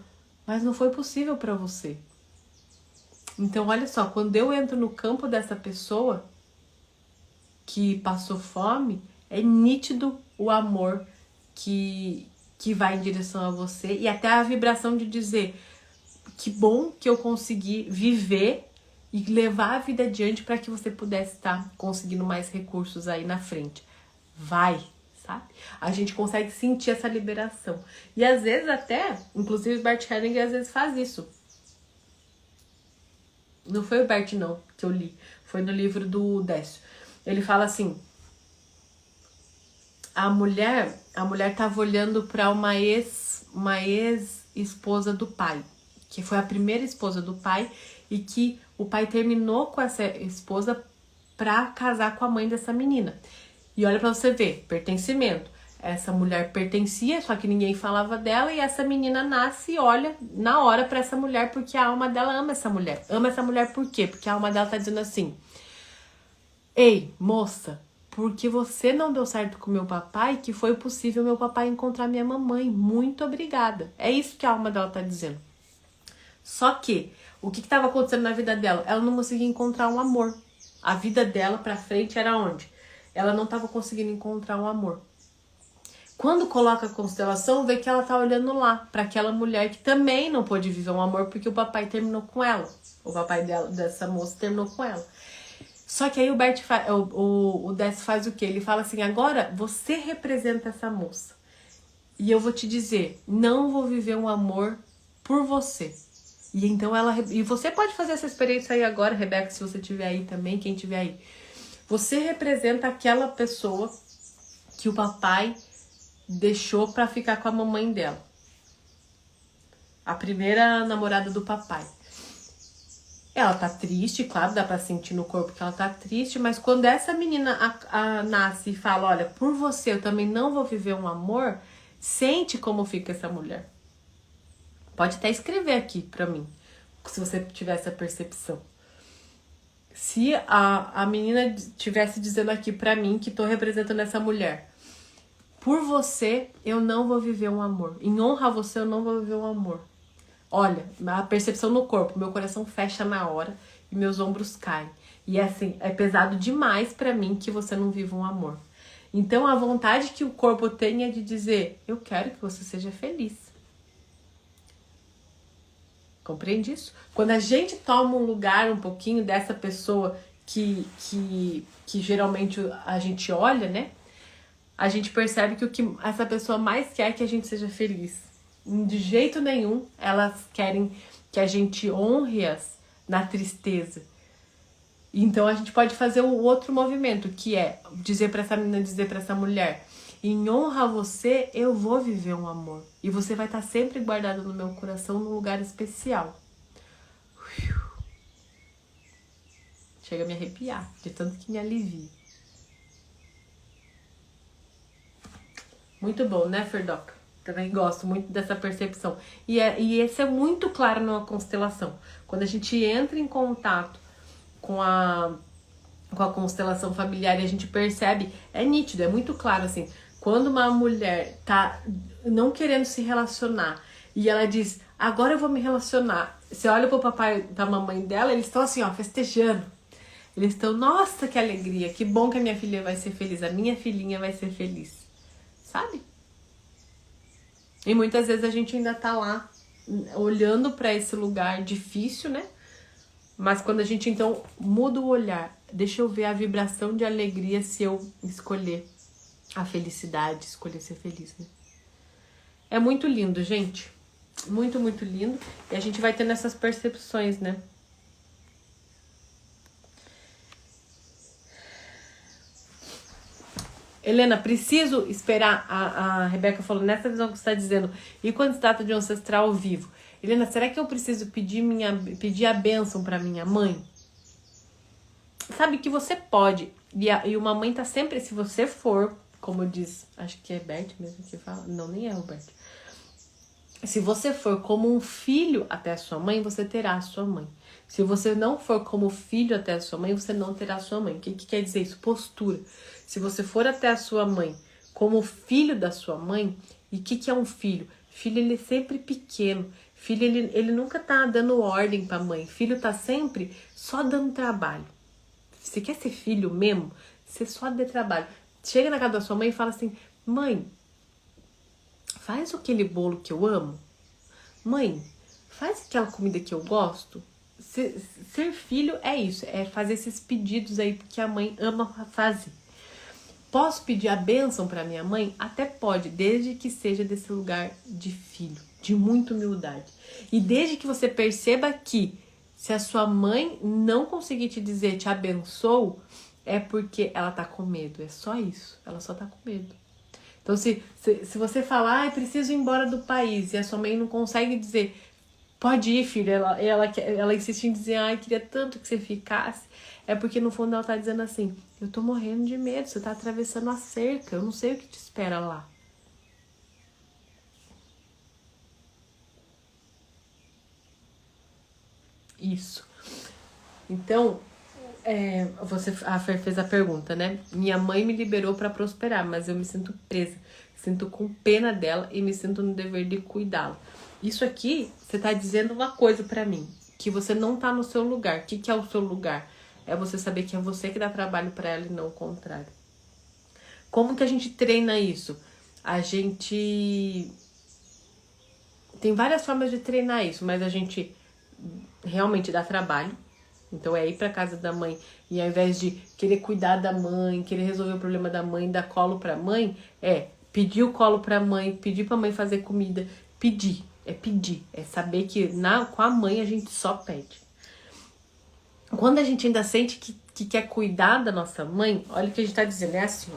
mas não foi possível pra você. Então, olha só, quando eu entro no campo dessa pessoa que passou fome, é nítido o amor que vai em direção a você e até a vibração de dizer que bom que eu consegui viver e levar a vida adiante para que você pudesse estar conseguindo mais recursos aí na frente. Vai, sabe? A gente consegue sentir essa liberação. E às vezes até, inclusive o Bert Hellinger às vezes faz isso. Não foi o Bert não que eu li, foi no livro do Décio. Ele fala assim, a mulher tava olhando para uma ex-esposa do pai, que foi a primeira esposa do pai e que o pai terminou com essa esposa pra casar com a mãe dessa menina. E olha pra você ver, pertencimento. Essa mulher pertencia, só que ninguém falava dela, e essa menina nasce e olha na hora pra essa mulher, porque a alma dela ama essa mulher. Ama essa mulher por quê? Porque a alma dela tá dizendo assim, ei, moça, porque você não deu certo com meu papai, que foi possível meu papai encontrar minha mamãe. Muito obrigada. É isso que a alma dela tá dizendo. Só que, o que estava acontecendo na vida dela? Ela não conseguia encontrar um amor. A vida dela pra frente era onde? Ela não estava conseguindo encontrar um amor. Quando coloca a constelação, vê que ela tá olhando lá para aquela mulher que também não pôde viver um amor porque o papai terminou com ela. O papai dessa moça terminou com ela. Só que aí o Décio faz o quê? Ele fala assim, agora você representa essa moça. E eu vou te dizer, não vou viver um amor por você. E então e você pode fazer essa experiência aí agora, Rebeca, se você estiver aí também, quem estiver aí. Você representa aquela pessoa que o papai deixou pra ficar com a mamãe dela. A primeira namorada do papai. Ela tá triste, claro, dá pra sentir no corpo que ela tá triste, mas quando essa menina nasce e fala, olha, por você eu também não vou viver um amor, sente como fica essa mulher. Pode até escrever aqui pra mim. se você tivesse a percepção. Se a menina tivesse dizendo aqui pra mim, que tô representando essa mulher, por você eu não vou viver um amor. Em honra a você eu não vou viver um amor. Olha, a percepção no corpo, meu coração fecha na hora e meus ombros caem. E assim, é pesado demais pra mim que você não viva um amor. Então a vontade que o corpo tem é de dizer, eu quero que você seja feliz. Compreende isso? Quando a gente toma um lugar um pouquinho dessa pessoa que geralmente a gente olha, né? A gente percebe que o que essa pessoa mais quer é que a gente seja feliz. De jeito nenhum elas querem que a gente honre-as na tristeza. Então a gente pode fazer o outro movimento, que é dizer pra essa menina, dizer pra essa mulher, em honra a você, eu vou viver um amor. E você vai estar sempre guardado no meu coração, num lugar especial. Chega a me arrepiar, de tanto que me alivia. Muito bom, né, Ferdoca? Também gosto muito dessa percepção. E esse é muito claro numa constelação. Quando a gente entra em contato com a constelação familiar e a gente percebe, é nítido, é muito claro assim. Quando uma mulher tá não querendo se relacionar e ela diz, agora eu vou me relacionar. Você olha pro papai, pra mamãe dela, eles estão assim, ó, festejando. Eles estão, nossa, que alegria, que bom que a minha filha vai ser feliz, a minha filhinha vai ser feliz. Sabe? E muitas vezes a gente ainda tá lá, olhando pra esse lugar difícil, né? Mas quando a gente então muda o olhar, deixa eu ver a vibração de alegria se eu escolher a felicidade, escolher ser feliz, né? É muito lindo, gente. Muito, muito lindo. E a gente vai tendo essas percepções, né? Helena, preciso esperar. A Rebeca falou, nessa visão que você está dizendo, e quando se trata de um ancestral vivo? Helena, será que eu preciso pedir a bênção para minha mãe? Sabe que você pode. E uma mãe tá sempre, se você for, como diz, acho que é Bert mesmo que fala. Não, nem é o Bert. Se você for como um filho até a sua mãe, você terá a sua mãe. Se você não for como filho até a sua mãe, você não terá a sua mãe. O que quer dizer isso? Postura. Se você for até a sua mãe como filho da sua mãe, e o que é um filho? Filho, ele é sempre pequeno. Filho, ele nunca tá dando ordem pra mãe. Filho tá sempre só dando trabalho. Você quer ser filho mesmo? Você só dê trabalho. Chega na casa da sua mãe e fala assim, mãe, faz aquele bolo que eu amo. Mãe, faz aquela comida que eu gosto. Ser filho é isso, é fazer esses pedidos aí que a mãe ama fazer. Posso pedir a bênção para minha mãe? Até pode, desde que seja desse lugar de filho, de muita humildade. E desde que você perceba que se a sua mãe não conseguir te dizer te abençoo, é porque ela tá com medo. É só isso, ela só tá com medo. Então se você falar, preciso ir embora do país, e a sua mãe não consegue dizer, pode ir, filho, ela insiste em dizer, queria tanto que você ficasse, é porque no fundo ela tá dizendo assim, eu tô morrendo de medo, você tá atravessando a cerca, eu não sei o que te espera lá. Isso. Então, a Fer fez a pergunta, né? Minha mãe me liberou para prosperar, mas eu me sinto presa, sinto com pena dela e me sinto no dever de cuidá-la. Isso aqui, você tá dizendo uma coisa para mim, que você não tá no seu lugar. O que é o seu lugar? É você saber que é você que dá trabalho para ela e não o contrário. Como que a gente treina isso? A gente tem várias formas de treinar isso, mas a gente realmente dá trabalho. Então é ir pra casa da mãe e ao invés de querer cuidar da mãe, querer resolver o problema da mãe, dar colo pra mãe, é pedir o colo pra mãe, pedir pra mãe fazer comida, pedir, é saber que com a mãe a gente só pede. Quando a gente ainda sente que quer cuidar da nossa mãe, olha o que a gente tá dizendo, é assim, ó.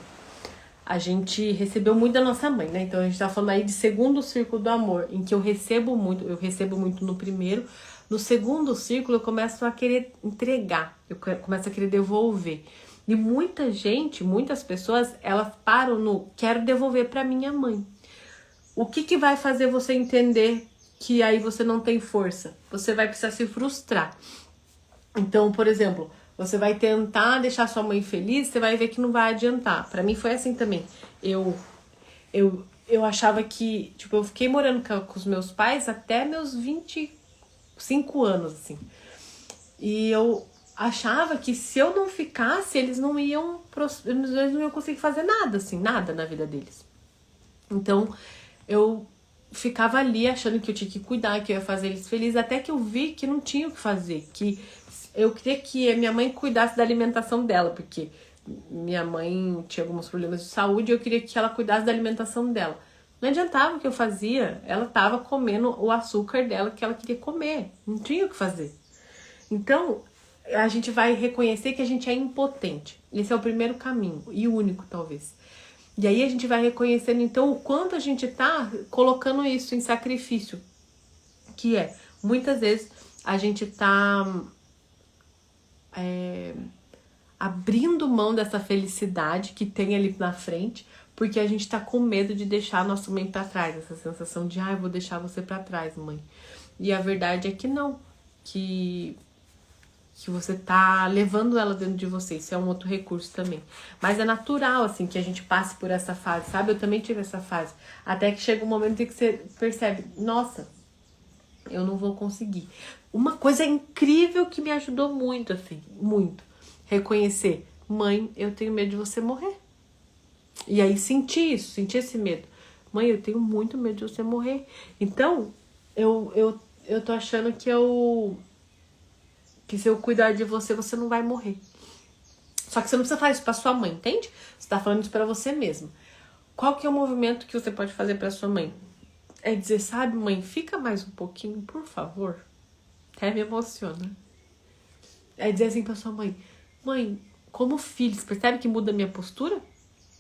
A gente recebeu muito da nossa mãe, né? Então a gente tá falando aí de segundo círculo do amor, em que eu recebo muito no primeiro. No segundo círculo eu começo a querer entregar, eu começo a querer devolver. E muitas pessoas, elas param no quero devolver para minha mãe. O que vai fazer você entender que aí você não tem força. Você vai precisar se frustrar. Então, por exemplo, você vai tentar deixar sua mãe feliz, você vai ver que não vai adiantar. Pra mim foi assim também. Eu achava que, tipo, eu fiquei morando com os meus pais até meus 25 anos, assim. E eu achava que se eu não ficasse, eles não iam conseguir fazer nada, assim, nada na vida deles. Então, eu ficava ali achando que eu tinha que cuidar, que eu ia fazer eles felizes, até que eu vi que não tinha o que fazer, que eu queria que a minha mãe cuidasse da alimentação dela, porque minha mãe tinha alguns problemas de saúde e eu queria que ela cuidasse da alimentação dela. Não adiantava o que eu fazia, ela estava comendo o açúcar dela que ela queria comer, não tinha o que fazer. Então, a gente vai reconhecer que a gente é impotente. Esse é o primeiro caminho, e o único, talvez. E aí a gente vai reconhecendo, então, o quanto a gente tá colocando isso em sacrifício. Que é, muitas vezes, a gente tá abrindo mão dessa felicidade que tem ali na frente, porque a gente tá com medo de deixar a nossa mãe pra trás. Essa sensação de, eu vou deixar você pra trás, mãe. E a verdade é que não. Que você tá levando ela dentro de você. Isso é um outro recurso também. Mas é natural, assim, que a gente passe por essa fase, sabe? Eu também tive essa fase. Até que chega um momento em que você percebe, nossa, eu não vou conseguir. Uma coisa incrível que me ajudou muito, assim, muito. Reconhecer, mãe, eu tenho medo de você morrer. E aí sentir isso, sentir esse medo. Mãe, eu tenho muito medo de você morrer. Então, eu tô achando que se eu cuidar de você, você não vai morrer. Só que você não precisa fazer isso pra sua mãe, entende? Você tá falando isso pra você mesmo. Qual que é o movimento que você pode fazer pra sua mãe? É dizer, sabe, mãe, fica mais um pouquinho, por favor. Até me emociona. É dizer assim pra sua mãe, mãe, como filho, você percebe que muda a minha postura?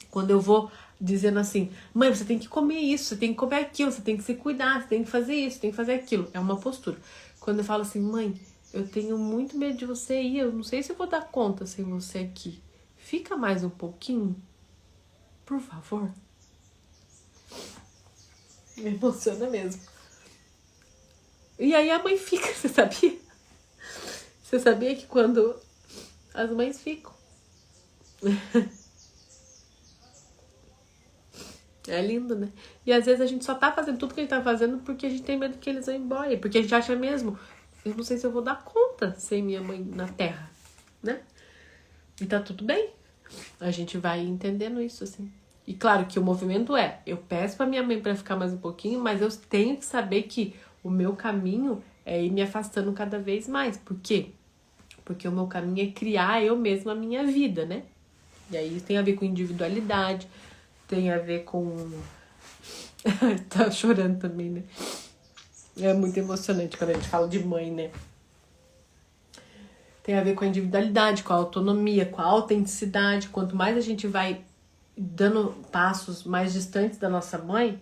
Quando eu vou dizendo assim, mãe, você tem que comer isso, você tem que comer aquilo, você tem que se cuidar, você tem que fazer isso, você tem que fazer aquilo. É uma postura. Quando eu falo assim, mãe, eu tenho muito medo de você ir, eu não sei se eu vou dar conta sem você aqui. Fica mais um pouquinho, por favor. Me emociona mesmo. E aí a mãe fica, você sabia? Você sabia que quando as mães ficam? É lindo, né? E às vezes a gente só tá fazendo tudo que a gente tá fazendo porque a gente tem medo que eles vão embora. Porque a gente acha mesmo, eu não sei se eu vou dar conta sem minha mãe na terra, né? E tá tudo bem. A gente vai entendendo isso, assim. E claro que o movimento eu peço pra minha mãe pra ficar mais um pouquinho, mas eu tenho que saber que o meu caminho é ir me afastando cada vez mais. Por quê? Porque o meu caminho é criar eu mesma a minha vida, né? E aí isso tem a ver com individualidade, tem a ver com... Tá chorando também, né? É muito emocionante quando a gente fala de mãe, né? Tem a ver com a individualidade, com a autonomia, com a autenticidade. Quanto mais a gente vai dando passos mais distantes da nossa mãe,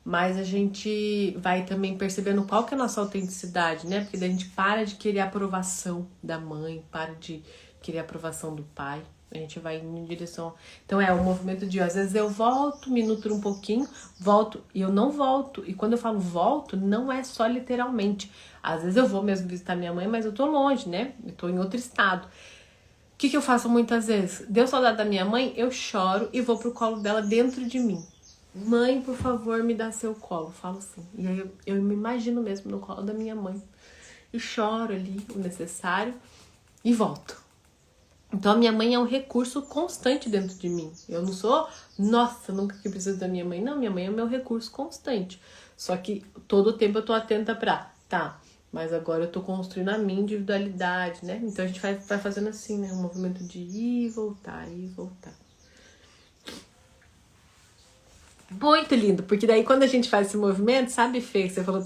mais a gente vai também percebendo qual que é a nossa autenticidade, né? Porque daí a gente para de querer a aprovação da mãe, para de querer a aprovação do pai. A gente vai indo em direção... Então é o movimento de... Às vezes eu volto, me nutro um pouquinho, volto e eu não volto. E quando eu falo volto, não é só literalmente. Às vezes eu vou mesmo visitar minha mãe, mas eu tô longe, né? Eu tô em outro estado. O que eu faço muitas vezes? Deu saudade da minha mãe, eu choro e vou pro colo dela dentro de mim. Mãe, por favor, me dá seu colo. Falo assim. E aí eu me imagino mesmo no colo da minha mãe. E choro ali o necessário e volto. Então a minha mãe é um recurso constante dentro de mim. Eu não sou, nossa, nunca que preciso da minha mãe. Não, minha mãe é o meu recurso constante. Só que todo o tempo eu tô atenta pra, mas agora eu tô construindo a minha individualidade, né? Então a gente vai fazendo assim, né? Um movimento de ir e voltar, ir e voltar. Muito lindo, porque daí quando a gente faz esse movimento, sabe, Fê, você falou,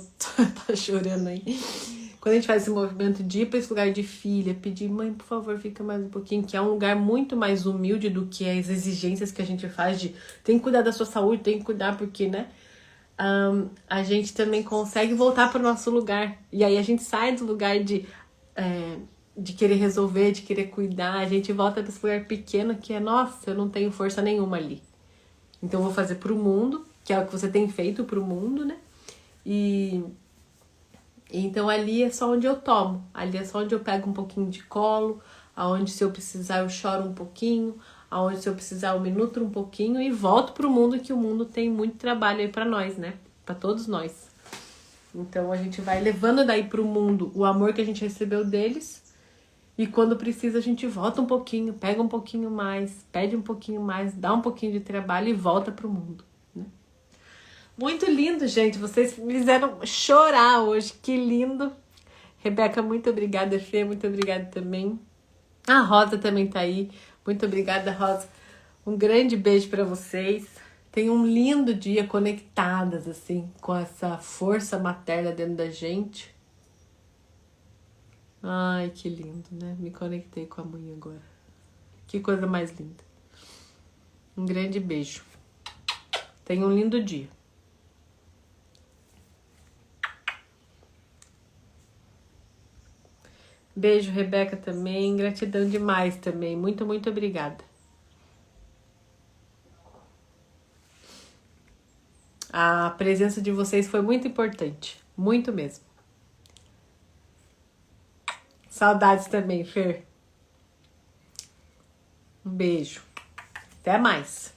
tá chorando aí. Quando a gente faz esse movimento de ir pra esse lugar de filha, pedir, mãe, por favor, fica mais um pouquinho, que é um lugar muito mais humilde do que as exigências que a gente faz de tem que cuidar da sua saúde, tem que cuidar porque, né? A gente também consegue voltar pro nosso lugar. E aí a gente sai do lugar de querer resolver, de querer cuidar. A gente volta pra esse lugar pequeno que é, nossa, eu não tenho força nenhuma ali. Então eu vou fazer pro mundo, que é o que você tem feito pro mundo, né? E Então ali é só onde eu tomo, ali é só onde eu pego um pouquinho de colo, aonde se eu precisar eu choro um pouquinho, aonde se eu precisar eu me nutro um pouquinho e volto pro mundo, que o mundo tem muito trabalho aí pra nós, né? Pra todos nós. Então a gente vai levando daí pro mundo o amor que a gente recebeu deles, e quando precisa a gente volta um pouquinho, pega um pouquinho mais, pede um pouquinho mais, dá um pouquinho de trabalho e volta pro mundo, né? Muito lindo, gente. Vocês me fizeram chorar hoje. Que lindo. Rebeca, muito obrigada. Fê, muito obrigada também. A Rosa também tá aí. Muito obrigada, Rosa. Um grande beijo para vocês. Tenham um lindo dia conectadas, assim, com essa força materna dentro da gente. Ai, que lindo, né? Me conectei com a mãe agora. Que coisa mais linda. Um grande beijo. Tenham um lindo dia. Beijo, Rebeca, também. Gratidão demais também. Muito, muito obrigada. A presença de vocês foi muito importante. Muito mesmo. Saudades também, Fer. Um beijo. Até mais.